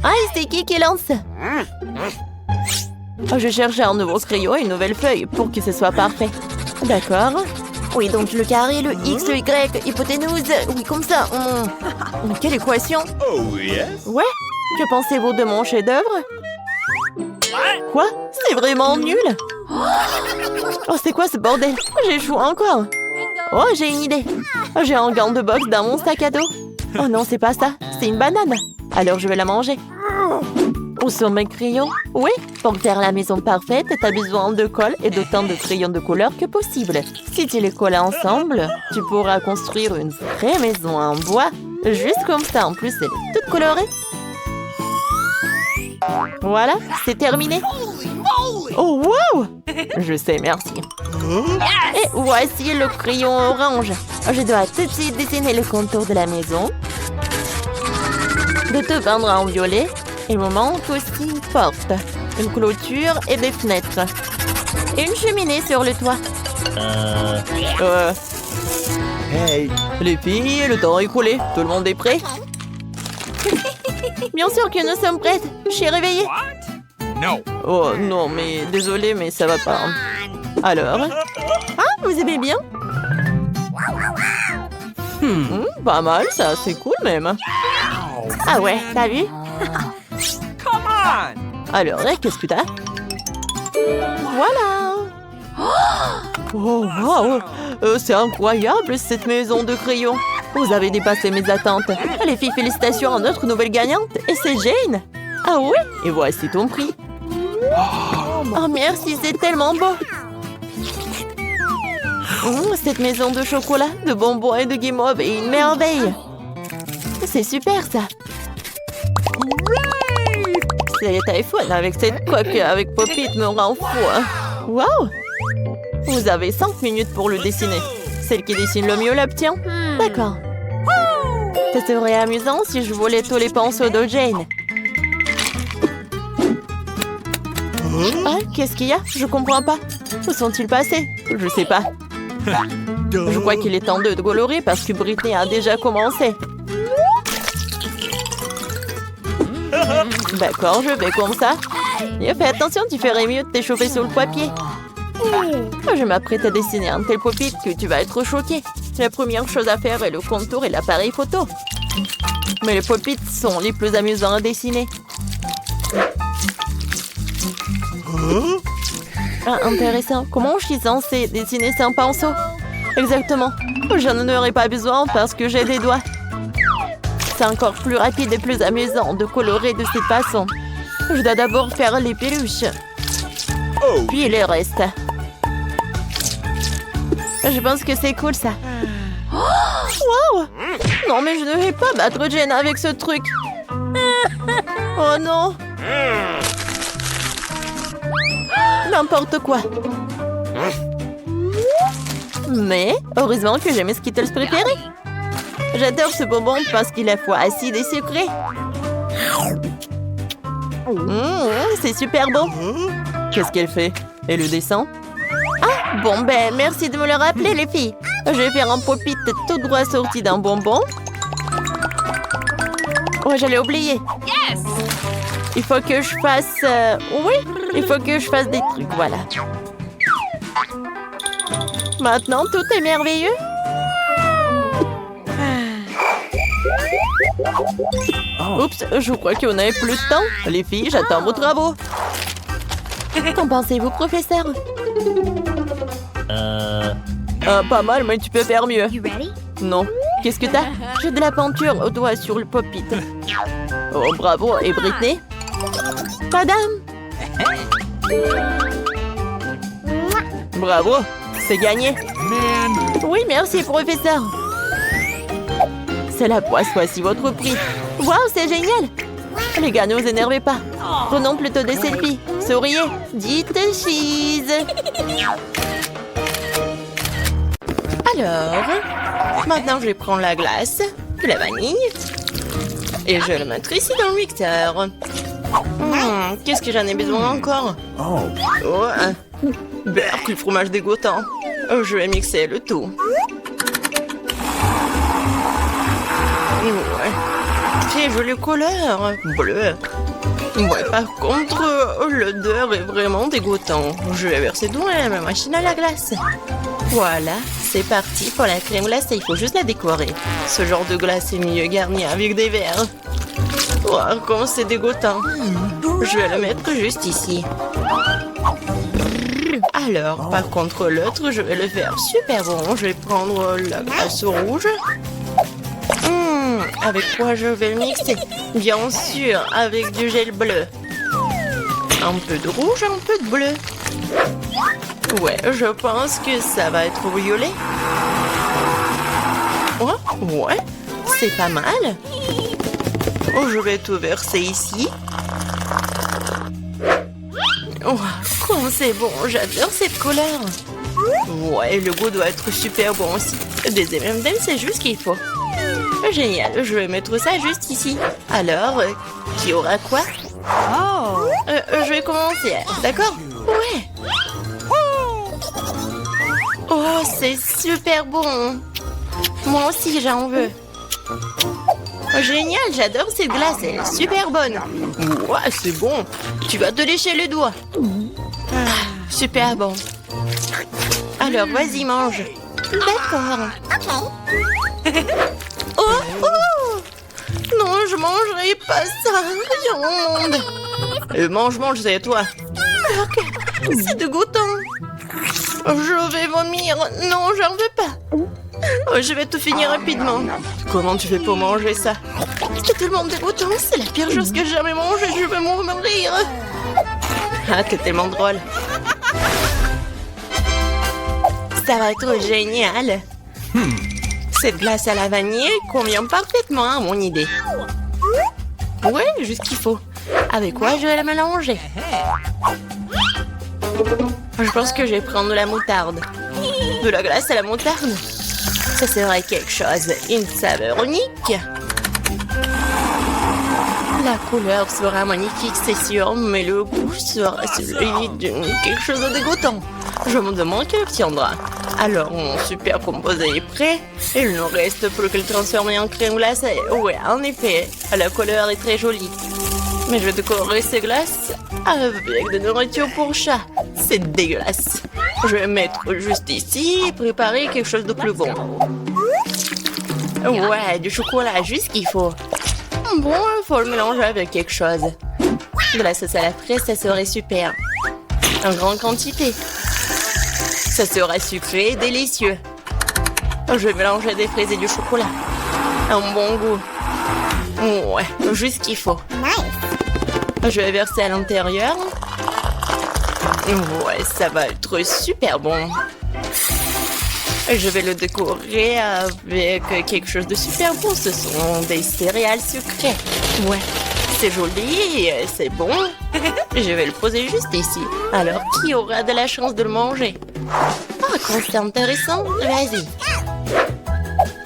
Speaker 1: Ah, c'est qui lance? Je cherche un nouveau crayon et une nouvelle feuille pour que ce soit parfait. D'accord. Oui, donc le carré, le X, le Y, hypoténuse. Oui, comme ça. Quelle équation?
Speaker 2: Oh, yes.
Speaker 1: Ouais. Que pensez-vous de mon chef-d'œuvre? Quoi? C'est vraiment nul. Oh, c'est quoi ce bordel? J'échoue encore. Oh, j'ai une idée. J'ai un gant de boxe dans mon sac à dos. Oh non, c'est pas ça. C'est une banane. Alors, je vais la manger. Où sont mes crayons? Oui, pour faire la maison parfaite, t'as besoin de colle et d'autant de crayons de couleur que possible. Si tu les colles ensemble, tu pourras construire une vraie maison en bois. Juste comme ça, en plus, elle est toute colorée. Voilà, c'est terminé. Oh, wow! Je sais, merci. Et voici le crayon orange. Je dois tout de suite dessiner le contour de la maison. De te peindre en violet. Il me manque aussi une porte, une clôture et des fenêtres. Et une cheminée sur le toit.
Speaker 2: Hey.
Speaker 1: Les filles, le temps est écoulé. Tout le monde est prêt? Bien sûr que nous sommes prêtes. Je suis réveillée.
Speaker 2: No.
Speaker 1: Oh non, mais désolée, mais ça va pas. Alors? Ah, vous aimez bien? Pas mal, ça. C'est cool même. Ah ouais, t'as vu?
Speaker 2: Come on.
Speaker 1: Alors, qu'est-ce que t'as? Voilà! Oh, wow! C'est incroyable, cette maison de crayons! Vous avez dépassé mes attentes. Les filles, félicitations à notre nouvelle gagnante. Et c'est Jane! Ah oui? Et voici ton prix. Oh, merci, c'est tellement beau! Cette maison de chocolat, de bonbons et de guimauves est une merveille! C'est super, ça! C'est téléphone avec cette coque avec Pop-It me rend fou. Wow! Vous avez 5 minutes pour le dessiner. Celle qui dessine le mieux l'obtient. D'accord. Ça serait amusant si je volais tous les pinceaux de Jane. Ah, qu'est-ce qu'il y a? Je comprends pas. Où sont-ils passés? Je sais pas. Je crois qu'il est temps de colorer parce que Britney a déjà commencé. D'accord, je vais comme ça. Et fais attention, tu ferais mieux de t'échauffer sur le papier. Je m'apprête à dessiner un tel Pop-It que tu vas être choqué. La première chose à faire est le contour et l'appareil photo. Mais les Pop-It sont les plus amusants à dessiner. Ah, intéressant. Comment je suis censée dessiner sans pinceau? Exactement. Je n'en aurai pas besoin parce que j'ai des doigts. C'est encore plus rapide et plus amusant de colorer de cette façon. Je dois d'abord faire les peluches. Puis le reste. Je pense que c'est cool, ça. Wow! Non, mais je ne vais pas battre Jane avec ce truc. Oh non! N'importe quoi. Mais, heureusement que j'ai mes Skittles préférés. J'adore ce bonbon parce qu'il est à la fois acide et sucré. C'est super bon. Qu'est-ce qu'elle fait? Elle le descend? Ah, bon ben, merci de me le rappeler, les filles. Je vais faire un Pop-It tout droit sorti d'un bonbon. Oh, j'allais oublier.
Speaker 3: Yes!
Speaker 1: Il faut que je fasse... Oui, il faut que je fasse des trucs, voilà. Maintenant, tout est merveilleux. Oups, je crois qu'on n'avait plus de temps. Les filles, j'attends vos travaux. Qu'en pensez-vous, professeur? Pas mal, mais tu peux faire mieux.
Speaker 3: You ready?
Speaker 1: Non. Qu'est-ce que t'as? J'ai de la peinture au doigt sur le Pop-It. Oh, bravo. Et Britney? Madame? Bravo. C'est gagné.
Speaker 2: Man.
Speaker 1: Oui, merci, professeur. C'est la poisse, voici votre prix. Waouh, c'est génial. Les gars, ne vous énervez pas. Prenons plutôt des selfies. Souriez. Dites cheese. Alors, maintenant je vais prendre la glace, de la vanille, et je vais le mettre ici dans le mixeur. Qu'est-ce que j'en ai besoin encore? Beurre, du fromage dégoûtant. Je vais mixer le tout. Ouais. Très joli couleur. Bleu. Ouais, par contre, l'odeur est vraiment dégoûtant. Je vais verser dans la machine à la glace. Voilà, c'est parti pour la crème glacée. Il faut juste la décorer. Ce genre de glace est mieux garni avec des verres. Oh, comment c'est dégoûtant. Je vais le mettre juste ici. Alors, par contre, l'autre, je vais le faire super bon. Je vais prendre la glace rouge. Avec quoi je vais le mixer? Bien sûr, avec du gel bleu. Un peu de rouge, un peu de bleu. Ouais, je pense que ça va être violet. Oh, ouais, c'est pas mal. Oh, je vais tout verser ici. Oh, comme c'est bon, j'adore cette couleur. Ouais, le goût doit être super bon aussi. Des M&M's, c'est juste ce qu'il faut. Génial, je vais mettre ça juste ici. Alors, tu Qui aura quoi? Je vais commencer, d'accord? Ouais. Oh, c'est super bon. Moi aussi, j'en veux. Oh, génial, j'adore cette glace, elle est super bonne. Ouais, c'est bon. Tu vas te lécher les doigts. Super bon. Alors, vas-y, mange. D'accord. Oh, oh! Non, je mangerai pas ça. Rien au monde. Mange, c'est à toi. Ok, c'est dégoûtant. Je vais vomir. Non, j'en veux pas. Oh, je vais tout finir rapidement. Comment tu fais pour manger ça? C'est tellement dégoûtant. C'est la pire chose que j'ai jamais mangée. Je vais mourir. Ah, t'es tellement drôle. Ça va être génial. Cette glace à la vanille convient parfaitement à mon idée. Ouais, juste qu'il faut. Avec quoi je vais la mélanger? Je pense que je vais prendre de la moutarde. De la glace à la moutarde? Ça serait quelque chose. Une saveur unique. La couleur sera magnifique, c'est sûr, mais le goût sera celui de quelque chose de dégoûtant. Je me demande qui obtiendra. Alors, mon super composé est prêt. Il ne reste plus que le transformer en crème glacée. Ouais, en effet, la couleur est très jolie. Mais je décorerai ces glaces avec de nourriture pour chat. C'est dégueulasse. Je vais mettre juste ici et préparer quelque chose de plus bon. Ouais, du chocolat, juste ce qu'il faut. Bon, il faut le mélanger avec quelque chose. De la sauce à la fraise, ça serait super. En grande quantité. Ça sera sucré et délicieux. Je vais mélanger des fraises et du chocolat. Un bon goût. Ouais, juste ce qu'il faut. Je vais verser à l'intérieur. Ouais, ça va être super bon. Je vais le décorer avec quelque chose de super bon. Ce sont des céréales sucrées. Ouais, c'est joli, c'est bon. Je vais le poser juste ici. Alors, qui aura de la chance de le manger? Ah, quand c'est intéressant, vas-y.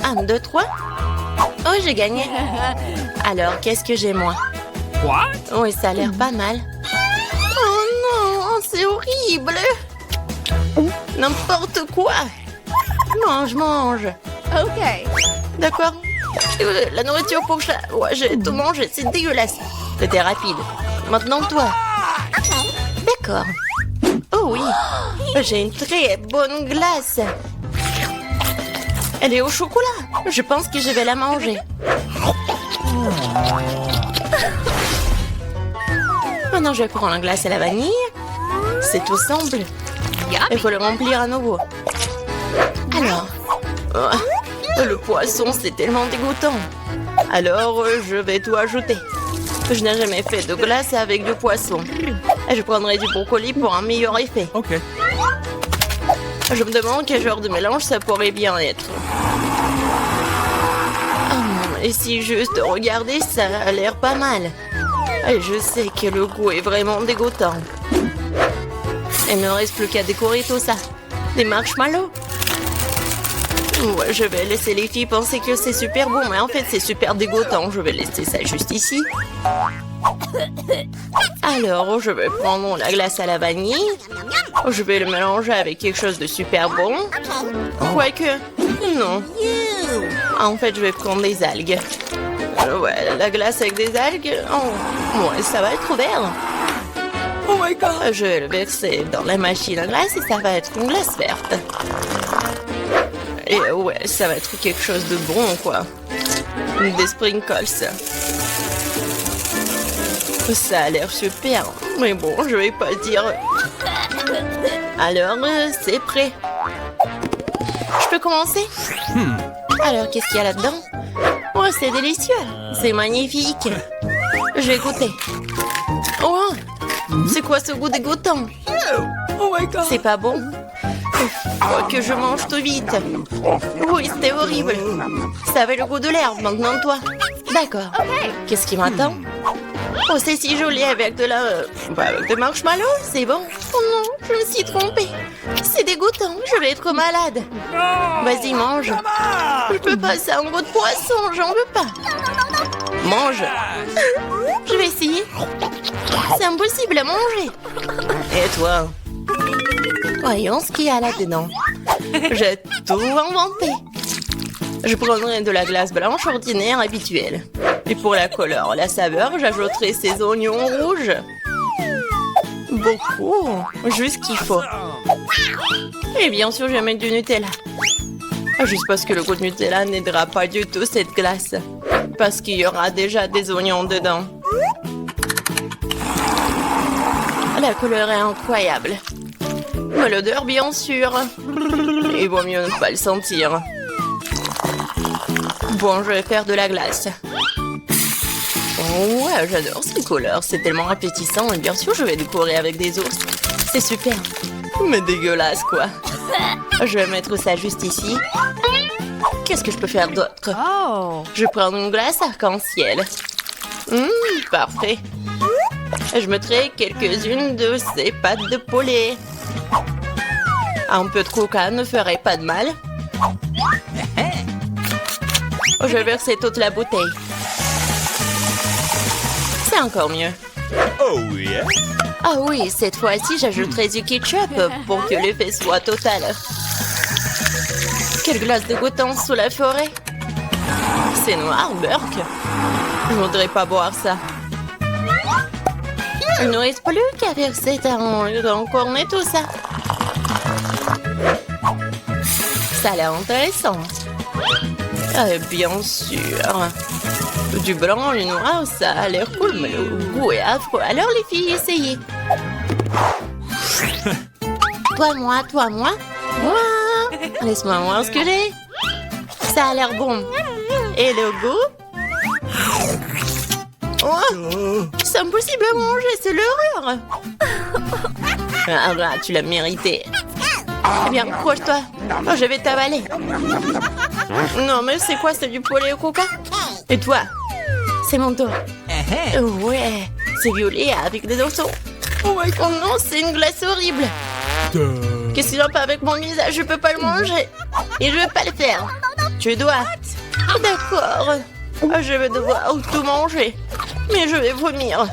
Speaker 1: 1, 2, 3. Oh, j'ai gagné. Alors, qu'est-ce que j'ai, moi?
Speaker 2: What?
Speaker 1: Oui, ça a l'air pas mal. Oh non, c'est horrible. N'importe quoi. Mange.
Speaker 3: Okay.
Speaker 1: D'accord. La nourriture pour chat. Ouais, j'ai tout mangé, c'est dégueulasse. C'était rapide. Maintenant, toi. D'accord. Oh oui, j'ai une très bonne glace. Elle est au chocolat. Je pense que je vais la manger. Maintenant, je prends la glace à la vanille. C'est tout simple. Il faut le remplir à nouveau. Alors, le poisson, c'est tellement dégoûtant. Alors, je vais tout ajouter. Je n'ai jamais fait de glace avec du poisson. Je prendrai du brocoli pour un meilleur effet.
Speaker 2: Ok.
Speaker 1: Je me demande quel genre de mélange ça pourrait bien être. Et si juste regarder, ça a l'air pas mal. Et je sais que le goût est vraiment dégoûtant. Il ne reste plus qu'à décorer tout ça. Des marshmallows. Ouais, je vais laisser les filles penser que c'est super bon, mais en fait c'est super dégoûtant. Je vais laisser ça juste ici. Alors, je vais prendre la glace à la vanille. Je vais le mélanger avec quelque chose de super bon. Quoique, non. En fait, je vais prendre des algues. Ouais, la glace avec des algues, oh, ouais, ça va être vert.
Speaker 2: Oh my god!
Speaker 1: Je vais le verser dans la machine à glace et ça va être une glace verte. Et ouais, ça va être quelque chose de bon, quoi. Des sprinkles. Ça a l'air super. Mais bon, je vais pas dire. Alors, c'est prêt. Je peux commencer? Alors, qu'est-ce qu'il y a là-dedans? Oh, c'est délicieux. C'est magnifique. Je vais goûter. Oh, c'est quoi ce goût dégoûtant?
Speaker 2: Oh my god!
Speaker 1: C'est pas bon. Faut que je mange tout vite. Oui, c'était horrible. Ça avait le goût de l'herbe, maintenant toi. D'accord. Qu'est-ce qui m'attend? Oh, c'est si joli avec de la... avec de marshmallow, c'est bon. Oh non, je me suis trompée. C'est dégoûtant, je vais être malade. Vas-y, mange. Je peux pas, c'est un goût de poisson, j'en veux pas. Mange. Je vais essayer. C'est impossible à manger. Et toi? Voyons ce qu'il y a là-dedans. J'ai tout inventé. Je prendrai de la glace blanche ordinaire habituelle. Et pour la couleur, la saveur, j'ajouterai ces oignons rouges. Beaucoup, juste ce qu'il faut. Et bien sûr, je vais mettre du Nutella. Juste parce que le goût de Nutella n'aidera pas du tout cette glace. Parce qu'il y aura déjà des oignons dedans. La couleur est incroyable. Mais l'odeur, bien sûr. Il vaut mieux ne pas le sentir. Bon, je vais faire de la glace. Oh ouais, j'adore ces couleurs. C'est tellement appétissant. Et bien sûr, je vais décorer avec des ours. C'est super. Mais dégueulasse, quoi. Je vais mettre ça juste ici. Qu'est-ce que je peux faire d'autre? Je prends une glace arc-en-ciel. Parfait. Je mettrai quelques-unes de ces pâtes de poulet. Un peu de coca ne ferait pas de mal. Je vais verser toute la bouteille. C'est encore mieux.
Speaker 2: Oh yeah.
Speaker 1: Ah oui, cette fois-ci, j'ajouterai du ketchup pour que l'effet soit total. Quelle glace dégoûtante sous la forêt. C'est noir, Burke. Je voudrais pas boire ça. Il ne reste plus qu'à verser dans cornet tout ça. Ça a l'air intéressant. Bien sûr. Du blanc, du noir, ça a l'air cool, mais le goût est affreux. Alors les filles, essayez. Toi, moi. Laisse-moi voir ce que j'ai. Ça a l'air bon. Et le goût? Oh, c'est impossible à manger, c'est l'horreur. Ah, tu l'as mérité. Eh bien, accroche-toi. Oh, je vais t'avaler. Non, mais c'est quoi? C'est du poulet au coca? Et toi? C'est mon tour. Ouais, c'est violet avec des oignons. Oh non, c'est une glace horrible. Qu'est-ce qu'il y a pas avec mon visage? Je peux pas le manger. Et je vais pas le faire. Tu dois. D'accord. Je vais devoir tout manger. Mais je vais vomir.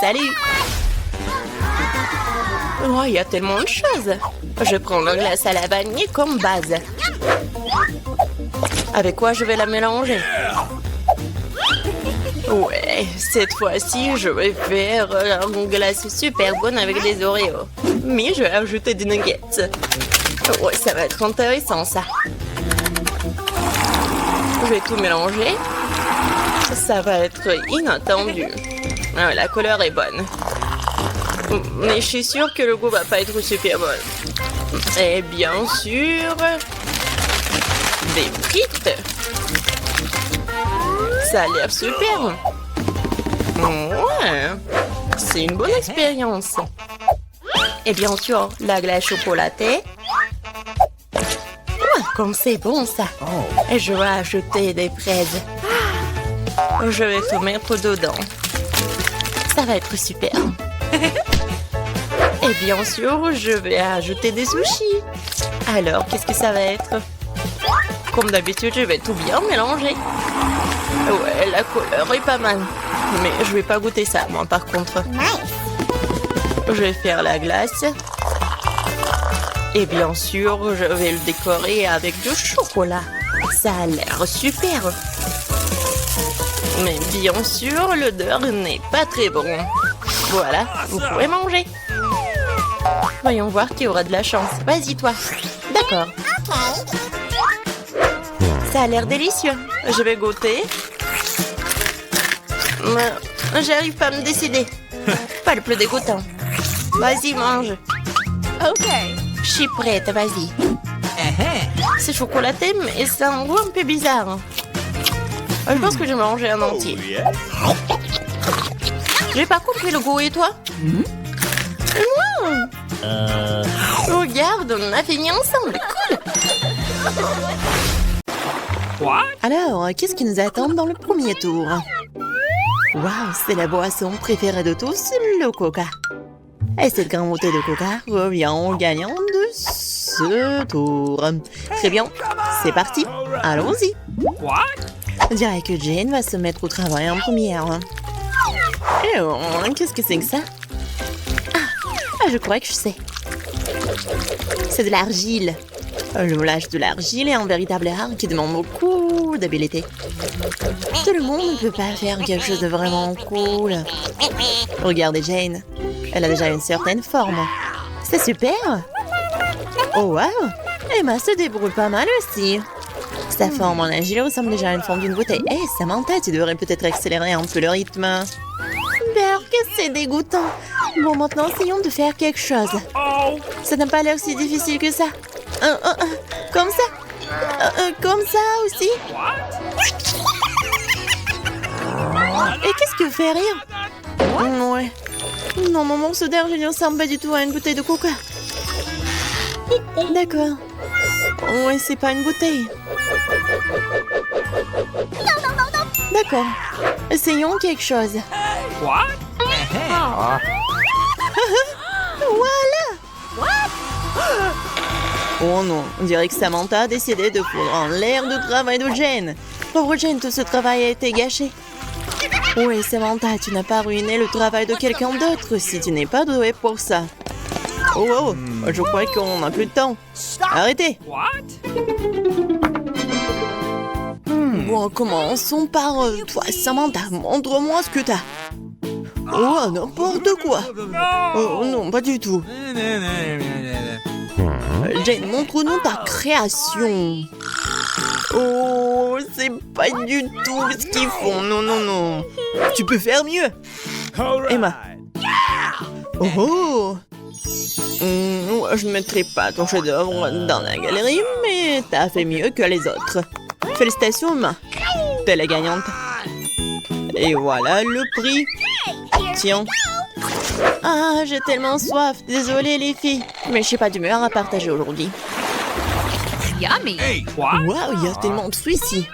Speaker 1: Salut. Oh, il y a tellement de choses. Je prends la glace à la vanille comme base. Avec quoi je vais la mélanger? Ouais, cette fois-ci, je vais faire une glace super bonne avec des Oreos. Mais je vais ajouter des nuggets. Ouais, ça va être intéressant, ça. Je vais tout mélanger. Ça va être inattendu. Ah, la couleur est bonne. Mais je suis sûre que le goût va pas être super bon. Et bien sûr, des frites. Ça a l'air super. Ouais, c'est une bonne expérience. Et bien sûr, la glace chocolatée. Ouais, comme c'est bon ça. Et je vais ajouter des fraises. Je vais tout mettre dedans. Ça va être super. Et bien sûr, je vais ajouter des sushis. Alors, qu'est-ce que ça va être? Comme d'habitude, je vais tout bien mélanger. Ouais, la couleur est pas mal. Mais je vais pas goûter ça, moi, par contre. Je vais faire la glace. Et bien sûr, je vais le décorer avec du chocolat. Ça a l'air super. Mais bien sûr, l'odeur n'est pas très bon. Voilà, vous pouvez manger. Voyons voir qui aura de la chance. Vas-y, toi. D'accord. Ça a l'air délicieux. Je vais goûter. Mais j'arrive pas à me décider. Pas le plus dégoûtant. Vas-y, mange. Ok. Je suis prête, vas-y. C'est chocolaté, mais ça a un goût un peu bizarre. Je pense que je vais manger un entier. J'ai pas compris le goût, et toi? Regarde, on a fini ensemble. Cool. Alors, qu'est-ce qui nous attend dans le premier tour? Waouh, c'est la boisson préférée de tous, le coca. Et cette grande bouteille de coca revient au gagnant de ce tour. Très bien, c'est parti. Allons-y.
Speaker 2: What?
Speaker 1: On dirait que Jane va se mettre au travail en première. Eh oh, qu'est-ce que c'est que ça? Je crois que je sais. C'est de l'argile. Le moulage de l'argile est un véritable art qui demande beaucoup d'habileté. Tout le monde ne peut pas faire quelque chose de vraiment cool. Regardez Jane. Elle a déjà une certaine forme. C'est super. Oh wow. Emma se débrouille pas mal aussi. Sa forme en argile ressemble déjà à une forme d'une bouteille. Hé, Samantha, tu devrais peut-être accélérer un peu le rythme. Berk, c'est dégoûtant. Bon, maintenant, essayons de faire quelque chose. Ça n'a pas l'air si difficile que ça. Comme ça. Comme ça aussi. Et qu'est-ce que fait rire? Ouais. Non, mon morceau d'argile ne ressemble pas du tout à une bouteille de coca. D'accord. Ouais, c'est pas une bouteille. D'accord. Essayons quelque chose.
Speaker 2: What?
Speaker 1: Voilà! Oh non, on dirait que Samantha a décidé de foutre en l'air de travail de Jane. Pauvre Jane, tout ce travail a été gâché. Oui, Samantha, tu n'as pas ruiné le travail de quelqu'un d'autre si tu n'es pas douée pour ça. Oh, je crois qu'on n'a plus de temps. Arrêtez!
Speaker 2: What?
Speaker 1: Bon, commençons par toi, Samantha. Montre-moi ce que t'as. Oh, n'importe quoi. Oh, non, pas du tout. Jane, montre-nous ta création. Oh, c'est pas du tout ce qu'ils font. Non, non, non. Tu peux faire mieux. Emma. Oh. Je ne mettrai pas ton chef-d'œuvre dans la galerie, mais t'as fait mieux que les autres. Félicitations, Emma. T'es la gagnante. Et voilà le prix. Tiens. Ah, j'ai tellement soif. Désolée, les filles. Mais je n'ai pas d'humeur à partager aujourd'hui.
Speaker 3: Yummy.
Speaker 2: Hey, what?
Speaker 1: Waouh, il y a tellement de fruits ici.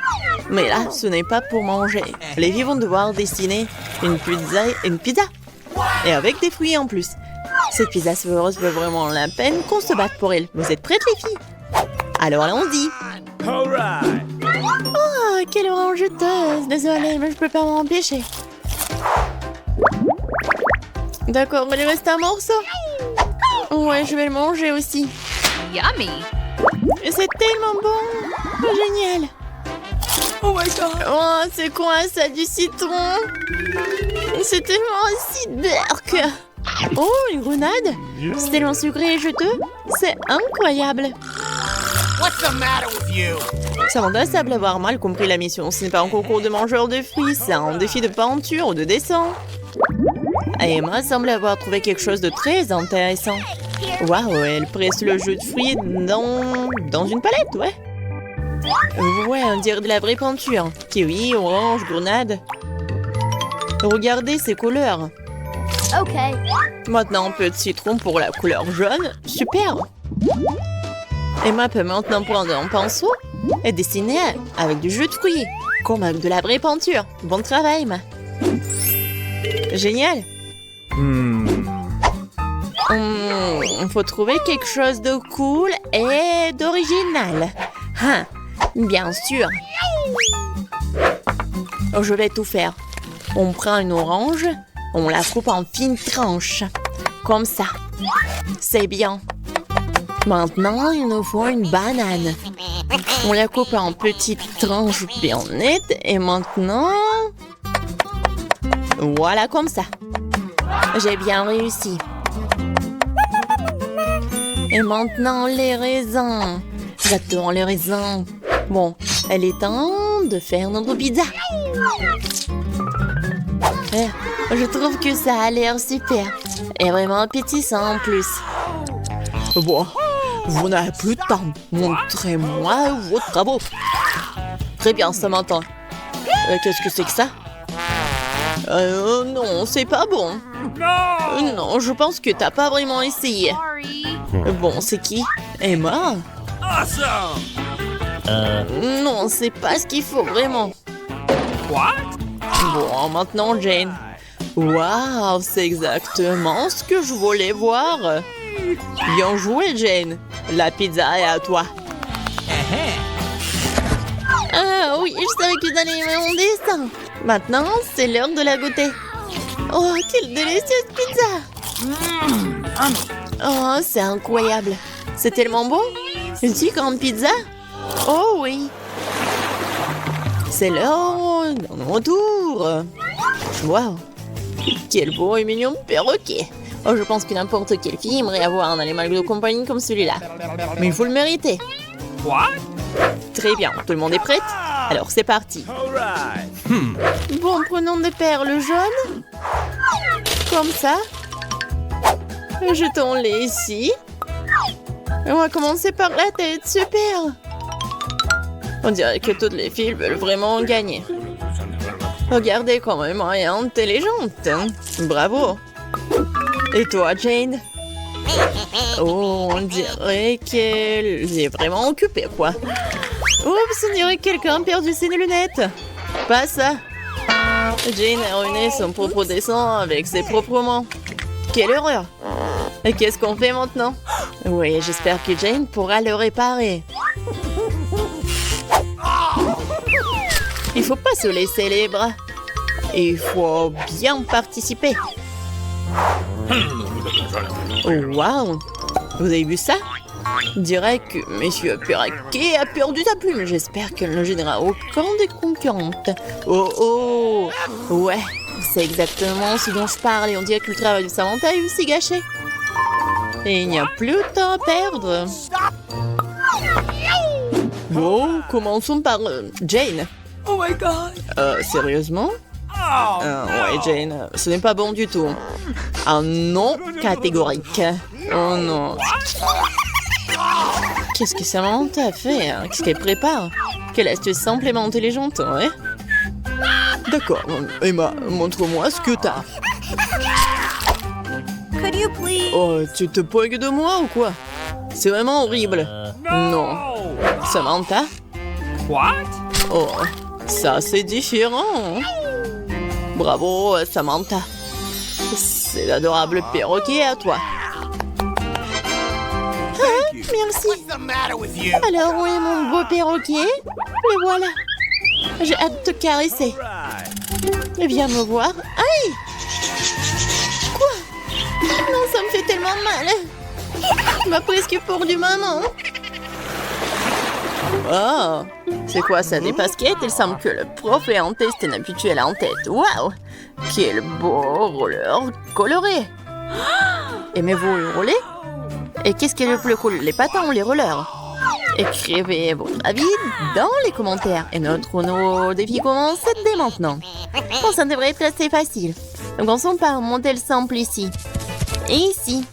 Speaker 1: Mais là, ce n'est pas pour manger. Les filles vont devoir dessiner une pizza. Et avec des fruits en plus. Cette pizza savoureuse vaut vraiment la peine qu'on se batte pour elle. Vous êtes prêtes, les filles? Alors allons-y.
Speaker 2: Alright.
Speaker 1: Oh, quelle orange juteuse. Désolée, mais je peux pas m'empêcher. D'accord, il reste un morceau. Ouais, je vais le manger aussi.
Speaker 3: Yummy.
Speaker 1: Et c'est tellement bon. Oh, génial.
Speaker 2: Oh my god.
Speaker 1: Oh, c'est quoi ça, du citron? C'est tellement aussi berk. Oh, une grenade. C'est tellement sucré et juteux. C'est incroyable.
Speaker 2: What's the matter with you?
Speaker 1: Samantha semble avoir mal compris la mission. Ce n'est pas un concours de mangeurs de fruits, c'est un défi de peinture ou de dessin. Et Emma semble avoir trouvé quelque chose de très intéressant. Waouh, elle presse le jus de fruits dans une palette, ouais. Ouais, on dirait de la vraie peinture. Kiwi, orange, grenade. Regardez ces couleurs.
Speaker 3: OK.
Speaker 1: Maintenant, un peu de citron pour la couleur jaune. Super. Emma peut maintenant prendre un pinceau et dessiner avec du jus de fruits, comme avec de la vraie peinture. Bon travail, Emma. Génial. Il faut trouver quelque chose de cool et d'original. Hein, bien sûr. Je vais tout faire. On prend une orange, on la coupe en fines tranches. Comme ça. C'est bien. Maintenant, il nous faut une banane. On la coupe en petites tranches bien nettes et maintenant... Voilà, comme ça. J'ai bien réussi. Et maintenant, les raisins. J'adore les raisins. Bon, il est temps de faire notre pizza. Je trouve que ça a l'air super. Et vraiment appétissant en plus. Bon, vous n'avez plus de temps. Montrez-moi vos travaux. Très bien, Samantha. Qu'est-ce que c'est que ça? Non, c'est pas bon.
Speaker 2: No!
Speaker 1: Non, je pense que t'as pas vraiment essayé.
Speaker 3: Sorry.
Speaker 1: Bon, c'est qui? Emma?
Speaker 2: Awesome!
Speaker 1: Non, c'est pas ce qu'il faut vraiment.
Speaker 2: What?
Speaker 1: Bon, maintenant, Jane. Waouh, c'est exactement ce que je voulais voir. Bien joué, Jane. La pizza est à toi. je savais que t'allais aimer mon dessin. Maintenant, c'est l'heure de la goûter. Oh, quelle délicieuse pizza! Oh, c'est incroyable. C'est tellement bon. Une si grande pizza? Oh oui. C'est l'heure de mon retour. Waouh. Quel beau et mignon perroquet. Oh, je pense que n'importe quelle fille aimerait avoir un animal de compagnie comme celui-là. Mais il faut le mériter.
Speaker 2: What?
Speaker 1: Très bien, tout le monde est prêt? Alors c'est parti.
Speaker 2: Alright.
Speaker 1: Bon, prenons des perles jaunes. Comme ça. Jetons-les ici. Et on va commencer par la tête, super. On dirait que toutes les filles veulent vraiment gagner. Regardez quand même, elle est intelligente. Bravo. Et toi, Jane? Oh, on dirait qu'elle est vraiment occupée, quoi. Oups, on dirait que quelqu'un a perdu ses lunettes. Pas ça. Jane a ruiné son propre dessin avec ses propres mains. Quelle horreur. Et qu'est-ce qu'on fait maintenant? Oui, j'espère que Jane pourra le réparer. Il faut pas se laisser les bras. Il faut bien participer. Oh, waouh! Vous avez vu ça? On dirait que Monsieur Perroquet a perdu sa plume. J'espère qu'elle ne gênera aucun des concurrentes. Oh oh! Ouais, c'est exactement ce dont je parle. Et on dirait que le travail de Samantha est aussi gâché. Et il n'y a plus de temps à perdre. Bon, commençons par Jane.
Speaker 2: Oh my god.
Speaker 1: Sérieusement?
Speaker 2: Oh.
Speaker 1: Ouais, Jane, ce n'est pas bon du tout. Un non catégorique. Oh non. Qu'est-ce que Samantha fait? Qu'est-ce qu'elle prépare? Quelle astuce simplement intelligente, ouais? D'accord, Emma, montre-moi ce que t'as.
Speaker 3: Could you please?
Speaker 1: Oh, tu te poigues de moi ou quoi? C'est vraiment horrible. Non. Samantha?
Speaker 2: What?
Speaker 1: Oh, ça c'est différent. Bravo, Samantha. C'est l'adorable perroquet à toi.
Speaker 2: Thank you.
Speaker 1: Merci.
Speaker 2: What's the matter with you?
Speaker 1: Alors, où est mon beau perroquet? Le voilà. J'ai hâte de te caresser.
Speaker 2: Right.
Speaker 1: Viens me voir. Aïe! Quoi? Non, ça me fait tellement mal. Tu m'as presque pourdu maman. Oh, c'est quoi ça, des baskets? Il semble que le prof est en test inhabituel en tête. Waouh! Quel beau roller coloré! Aimez-vous le rouler? Et qu'est-ce qui est le plus cool, les patins ou les rollers? Écrivez votre avis dans les commentaires. Et nos défis commencent dès maintenant. Bon, ça devrait être assez facile. Donc, commençons par monter le sample ici. Et ici.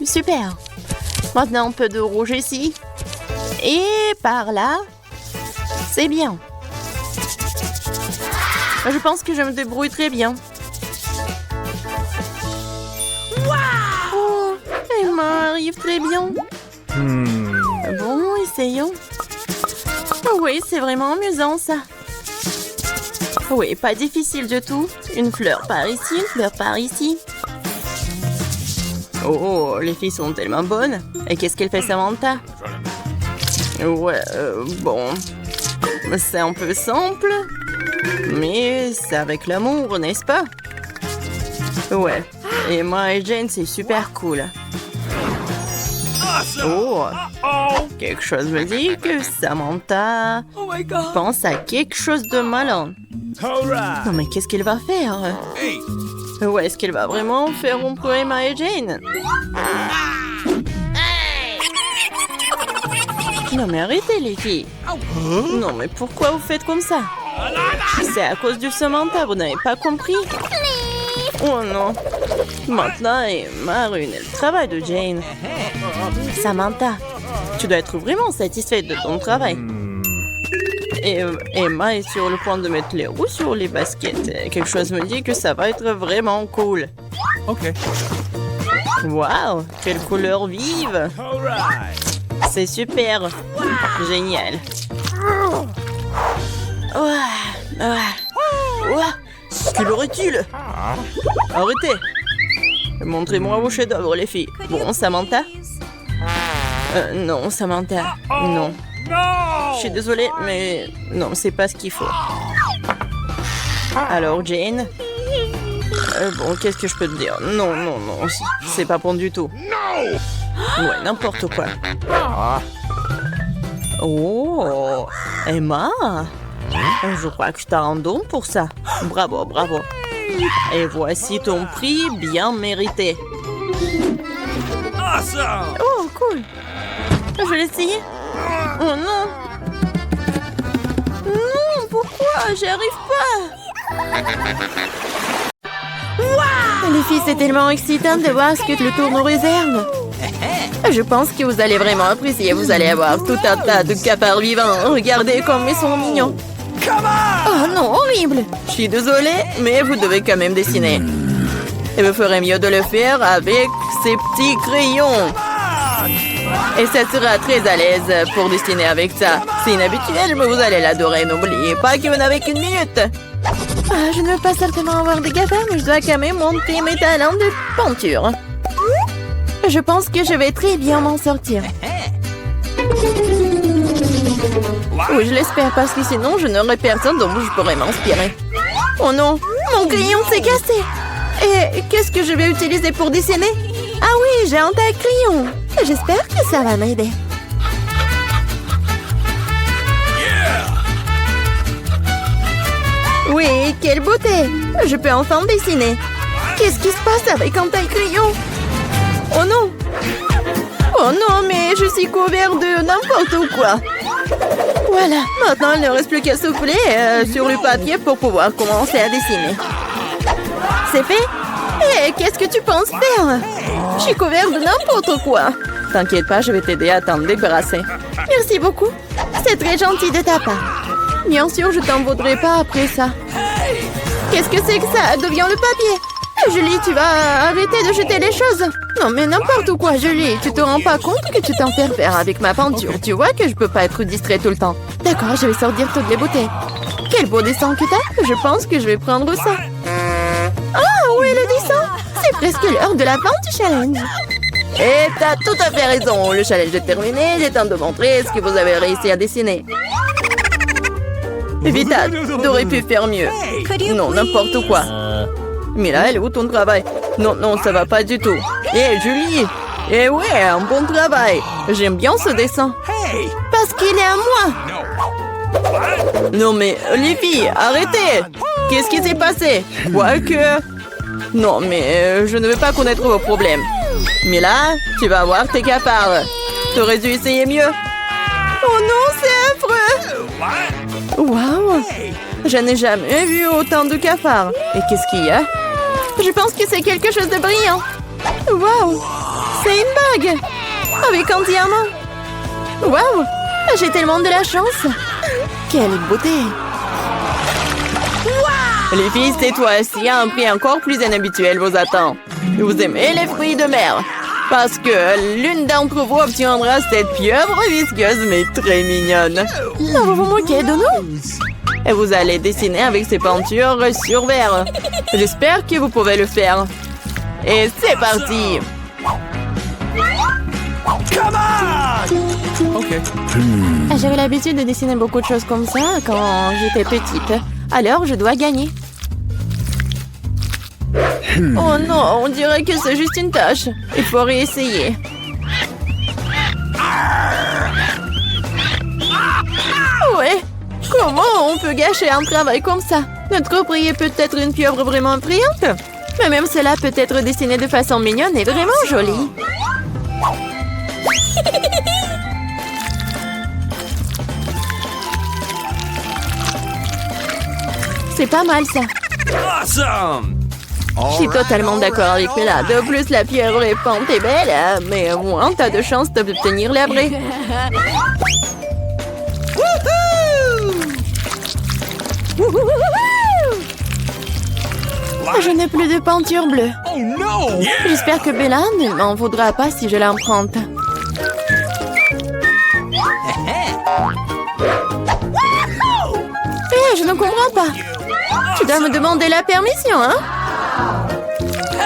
Speaker 1: Super. Maintenant, un peu de rouge ici. Et par là. C'est bien. Je pense que je me débrouille très bien. Oh, Emma arrive très bien. Bon, essayons. Oh oui, c'est vraiment amusant ça. Oui, pas difficile du tout. Une fleur par ici, une fleur par ici. Oh, les filles sont tellement bonnes. Et qu'est-ce qu'elle fait, Samantha? Ouais, bon. C'est un peu simple. Mais c'est avec l'amour, n'est-ce pas? Ouais. Emma et Jane, c'est super cool.
Speaker 2: Awesome.
Speaker 1: Oh,
Speaker 2: Oh.
Speaker 1: quelque chose me dit que Samantha
Speaker 2: Oh my god.
Speaker 1: pense à quelque chose de malin.
Speaker 2: Alright.
Speaker 1: Non mais qu'est-ce qu'elle va faire?
Speaker 2: Hey.
Speaker 1: Ou est-ce qu'elle va vraiment faire rompre Emma et Jane? Non mais arrêtez les filles. Non mais pourquoi vous faites comme ça? C'est à cause du Samantha, vous n'avez pas compris? Oh non. Maintenant Emma a ruiné le travail de Jane. Samantha, tu dois être vraiment satisfaite de ton travail. Et Emma est sur le point de mettre les roues sur les baskets. Quelque chose me dit que ça va être vraiment cool.
Speaker 2: Okay.
Speaker 1: Waouh, quelle couleur vive!
Speaker 2: Alright.
Speaker 1: C'est super! Génial! Que leur est-il? Arrêtez! Montrez-moi vos chefs-d'œuvre, les filles. Bon, Samantha? Non, Samantha. Non.
Speaker 2: No!
Speaker 1: Je suis désolée, mais non, c'est pas ce qu'il faut. Alors, Jane? Bon, qu'est-ce que je peux te dire? Non, non, non, c'est pas bon du tout. Ouais, n'importe quoi. Oh, Emma? Je crois que tu as un don pour ça. Bravo, bravo. Et voici ton prix bien mérité.
Speaker 2: Awesome!
Speaker 1: Oh, cool. Je vais l'essayer. Oh non. Non, pourquoi? J'y arrive pas. Les filles, c'est tellement excitant de voir ce que le tour nous réserve. Je pense que vous allez vraiment apprécier. Vous allez avoir tout un tas de cafards vivants. Regardez comme ils sont mignons. Oh non, horrible. Je suis désolée, mais vous devez quand même dessiner. Et vous ferez mieux de le faire avec ces petits crayons. Et ça sera très à l'aise pour dessiner avec ça. C'est inhabituel, mais vous allez l'adorer. N'oubliez pas que vous n'avez qu'une minute. Ah, je ne veux pas certainement avoir des cafards, mais je dois quand même monter mes talents de peinture. Je pense que je vais très bien m'en sortir. Oui, je l'espère, parce que sinon, je n'aurai personne dont je pourrais m'inspirer. Oh non, mon crayon s'est cassé. Et qu'est-ce que je vais utiliser pour dessiner? Ah oui, j'ai un tas de crayons. J'espère que ça va m'aider. Oui, quelle beauté! Je peux enfin dessiner. Qu'est-ce qui se passe avec un taille-crayon? Oh non! Oh non, mais je suis couvert de n'importe quoi. Voilà, maintenant il ne reste plus qu'à souffler sur le papier pour pouvoir commencer à dessiner. C'est fait? Hé, qu'est-ce que tu penses faire? Je suis couvert de n'importe quoi. T'inquiète pas, je vais t'aider à t'en débarrasser. Merci beaucoup. C'est très gentil de ta part. Bien sûr, je t'en voudrais pas après ça. Qu'est-ce que c'est que ça? Deviens le papier. Julie, tu vas arrêter de jeter les choses. Non, mais n'importe quoi, Julie. Tu te rends pas compte que tu t'en fais faire avec ma peinture. Tu vois que je peux pas être distrait tout le temps. D'accord, je vais sortir toutes les bouteilles. Quel beau dessin que t'as. Je pense que je vais prendre ça. Ah, où est le dessin? C'est presque l'heure de la fin du challenge. Et t'as tout à fait raison. Le challenge est terminé. Il est temps de montrer ce que vous avez réussi à dessiner. Vita, t'aurais pu faire mieux. Non, n'importe quoi. Mais là, elle est où ton travail? Non, non, ça va pas du tout. Hé, Julie! Eh ouais, un bon travail. J'aime bien ce dessin. Parce qu'il est à moi. Non, mais les filles, arrêtez! Qu'est-ce qui s'est passé? Quoique... Non, mais je ne veux pas connaître vos problèmes. Mais là, tu vas avoir tes cafards. T'aurais dû essayer mieux. Oh non, c'est affreux! Waouh! Je n'ai jamais vu autant de cafards. Et qu'est-ce qu'il y a? Je pense que c'est quelque chose de brillant. Waouh! C'est une bague! Avec un diamant. Waouh! J'ai tellement de la chance. Quelle beauté! Les filles, cette fois-ci, un prix encore plus inhabituel vous attend. Vous aimez les fruits de mer? Parce que l'une d'entre vous obtiendra cette pieuvre visqueuse mais très mignonne. Non, vous vous moquez de nous? Et vous allez dessiner avec ces peintures sur verre. J'espère que vous pouvez le faire. Et c'est parti!
Speaker 2: Okay.
Speaker 1: J'avais l'habitude de dessiner beaucoup de choses comme ça quand j'étais petite. Alors, je dois gagner. Oh non, on dirait que c'est juste une tâche. Il faut réessayer. Ouais, comment on peut gâcher un travail comme ça? Notre prix est peut-être une pieuvre vraiment brillante. Mais même cela peut être dessiné de façon mignonne et vraiment jolie. C'est pas mal ça.
Speaker 2: Awesome!
Speaker 1: Je suis totalement d'accord avec Bella. De plus, la pieuvre est peinte et belle, mais au moins, t'as de chances d'obtenir la vraie. Je n'ai plus de peinture bleue.
Speaker 2: Oh no!
Speaker 1: J'espère que Bella ne m'en voudra pas si je l'emprunte. Hé, je ne comprends pas. Tu dois me demander la permission, hein?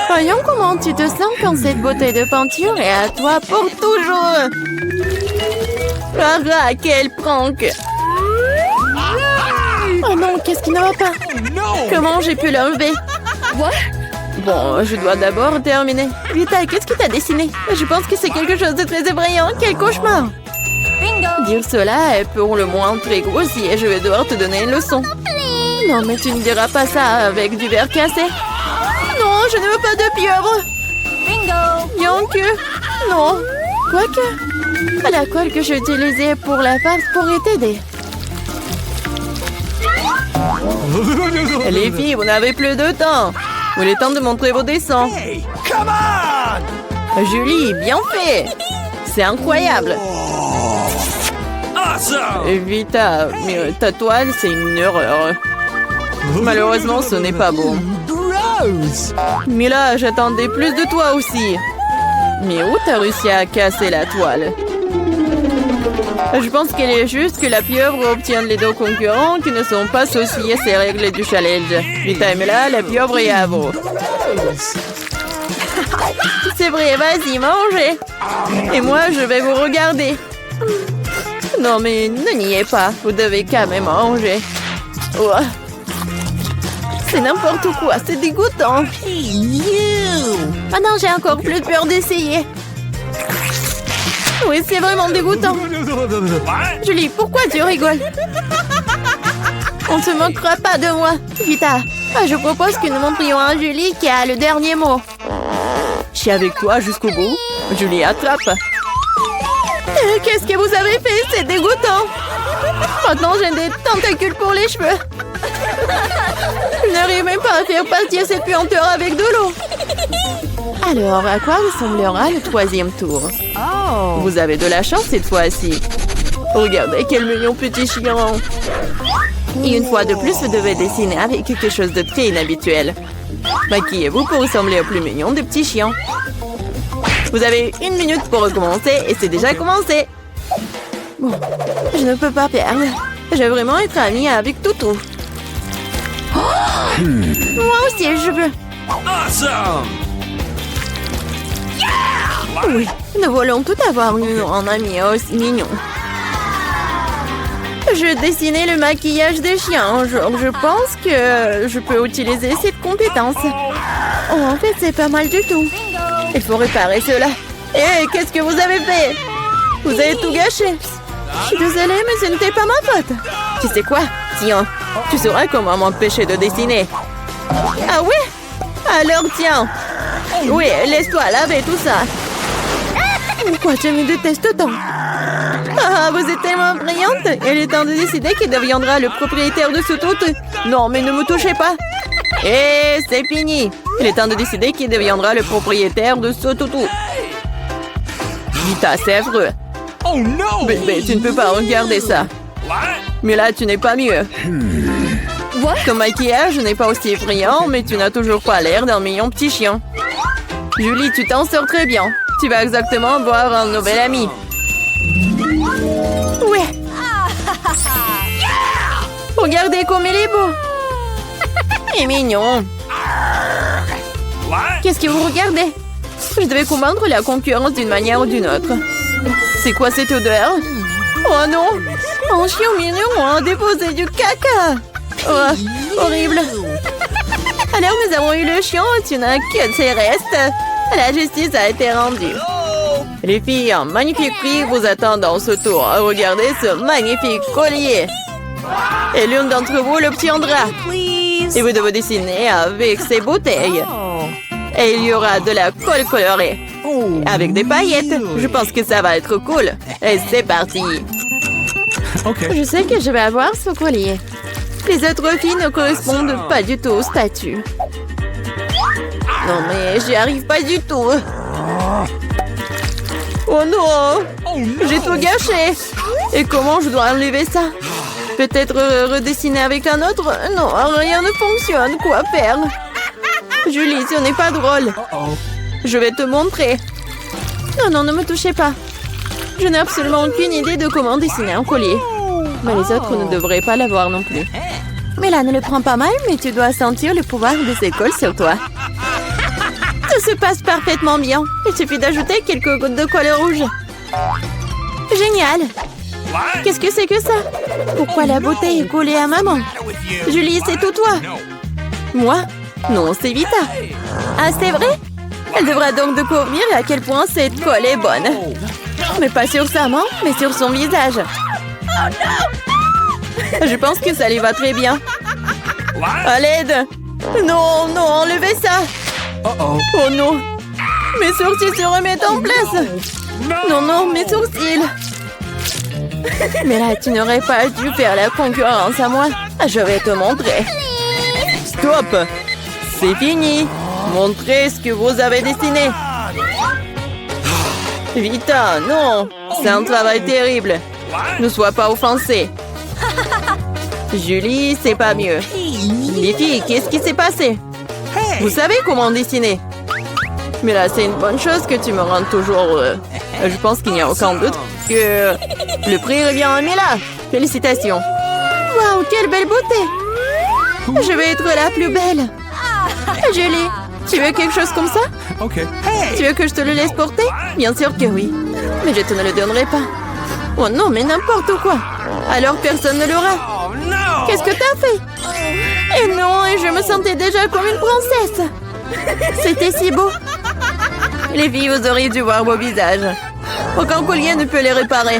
Speaker 1: Voyons comment tu te sens quand cette beauté de peinture est à toi pour toujours. Ah, quel prank! Oh non, qu'est-ce qui ne va pas?
Speaker 2: No!
Speaker 1: Comment j'ai pu l'enlever? Bon, je dois d'abord terminer. Vita, qu'est-ce que t'as dessiné? Je pense que c'est quelque chose de très effrayant. Quel cauchemar! Dire cela est pour le moins très grossier. Je vais devoir te donner une leçon. Non, mais tu ne diras pas ça avec du verre cassé. Non, je ne veux pas de pieuvre. Yank, non. Quoique, la colle que j'ai utilisée pour la farce pourrait t'aider. Les filles, vous n'avez plus de temps. Il est temps de montrer vos dessins.
Speaker 2: Hey, come on!
Speaker 1: Julie, bien fait. C'est incroyable.
Speaker 2: Awesome!
Speaker 1: Vita, mais ta toile, c'est une erreur. Malheureusement, ce n'est pas beau.
Speaker 2: Gross!
Speaker 1: Mais là, j'attendais plus de toi aussi. Mais où t'as réussi à casser la toile? Je pense qu'il est juste que la pieuvre obtienne les deux concurrents qui ne sont pas associés à ces règles du challenge. Vita et Mela, la pieuvre est à vous. C'est vrai, vas-y, mangez. Et moi, je vais vous regarder. Non, mais ne niez pas. Vous devez quand même manger. Ouah. C'est n'importe quoi, c'est dégoûtant. Maintenant, j'ai encore plus peur d'essayer. Oui, c'est vraiment dégoûtant.
Speaker 2: What?
Speaker 1: Julie, pourquoi tu rigoles? On ne se moquera pas de moi. Vita, je propose que nous montrions à Julie qui a le dernier mot. Je suis avec toi jusqu'au bout. Julie, attrape. Qu'est-ce que vous avez fait? C'est dégoûtant. Maintenant, j'ai des tentacules pour les cheveux. Je n'arrive même pas à faire partir cette puanteur avec de l'eau. Alors, à quoi ressemblera le troisième tour? Vous avez de la chance cette fois-ci. Regardez quel mignon petit chien. Et une fois de plus, vous devez dessiner avec quelque chose de très inhabituel. Maquillez-vous pour ressembler au plus mignon des petits chiens. Vous avez 1 minute pour recommencer et c'est déjà commencé. Bon, je ne peux pas perdre. Je vais vraiment être amie avec Toutou. Moi aussi, je veux.
Speaker 2: Awesome!
Speaker 1: Oui, nous voulons tout avoir un ami aussi mignon. Je dessinais le maquillage des chiens. Je pense que je peux utiliser cette compétence. Oh, en fait, c'est pas mal du tout. Il faut réparer cela. Hé, qu'est-ce que vous avez fait? Vous avez tout gâché. Je suis désolée, mais ce n'était pas ma faute. Tu sais quoi? Tiens, tu sauras comment m'empêcher de dessiner. Ah oui? Alors tiens. Oui, laisse-toi laver tout ça. Pourquoi tu me détestes tant? Ah, vous êtes tellement brillante. Il est temps de décider qui deviendra le propriétaire de ce tout. Non, mais ne me touchez pas. Et c'est fini. Il est temps de décider qui deviendra le propriétaire de ce toutou. Vita, c'est affreux.
Speaker 2: Oh no!
Speaker 1: Bébé, tu ne peux pas regarder ça.
Speaker 2: What?
Speaker 1: Mais là, tu n'es pas mieux. Ton maquillage n'est pas aussi effrayant, mais tu n'as toujours pas l'air d'un mignon petit chien. Julie, tu t'en sors très bien. Tu vas exactement voir un nouvel ami. Ouais. Regardez comme il est beau. Il est mignon.
Speaker 2: What?
Speaker 1: Qu'est-ce que vous regardez? Je devais combattre la concurrence d'une manière ou d'une autre. C'est quoi cette odeur? Oh non! Un chien mignon a déposé du caca! Oh, horrible! Alors nous avons eu le chien, tu n'as que de ses restes. La justice a été rendue. Les filles, un magnifique prix vous attend dans ce tour. Regardez ce magnifique collier. Et l'une d'entre vous l'obtiendra. Et vous devez dessiner avec ces bouteilles. Et il y aura de la colle colorée. Avec des paillettes. Je pense que ça va être cool. Et c'est parti.
Speaker 2: Okay.
Speaker 1: Je sais que je vais avoir ce collier. Les autres filles ne correspondent pas du tout au statut. Non mais j'y arrive pas du tout. Oh non! J'ai tout gâché. Et comment je dois enlever ça? Peut-être redessiner avec un autre? Non, rien ne fonctionne. Quoi faire? Julie, ce n'est pas drôle. Je vais te montrer. Non, non, ne me touchez pas. Je n'ai absolument aucune idée de comment dessiner un collier. Mais les autres ne devraient pas l'avoir non plus. Mais là, ne le prends pas mal, mais tu dois sentir le pouvoir de ces cols sur toi. Tout se passe parfaitement bien. Il suffit d'ajouter quelques gouttes de colle rouge. Génial. Qu'est-ce que c'est que ça? Pourquoi la bouteille est collée à maman? Julie, c'est tout toi. Moi? Non, c'est Vita. Ah, c'est vrai? Elle devra donc découvrir à quel point cette colle est bonne. Mais pas sur sa main, mais sur son visage. Je pense que ça lui va très bien. À l'aide! Non, non, enlevez ça!
Speaker 2: Uh-oh.
Speaker 1: Oh non! Mes sourcils se remettent en place! Non, non, mes sourcils! Mais là, tu n'aurais pas dû faire la concurrence à moi. Je vais te montrer. Stop! C'est fini! Montrez ce que vous avez dessiné. Vita, non! C'est un travail terrible. Ne sois pas offensée. Julie, c'est pas mieux. Les filles, qu'est-ce qui s'est passé? Vous savez comment dessiner? Mais là, c'est une bonne chose que tu me rendes toujours heureux. Je pense qu'il n'y a aucun doute que le prix revient à Mila. Félicitations. Waouh, quelle belle beauté. Je vais être la plus belle. Julie, tu veux quelque chose comme ça?
Speaker 2: Okay.
Speaker 1: Tu veux que je te le laisse porter? Bien sûr que oui. Mais je te ne le donnerai pas. Oh non, mais n'importe quoi. Alors personne ne l'aura.
Speaker 2: Oh no!
Speaker 1: Qu'est-ce que t'as fait? Et non, et je me sentais déjà comme une princesse. C'était si beau. Les filles, vous auriez dû voir vos visages. Aucun collier ne peut les réparer.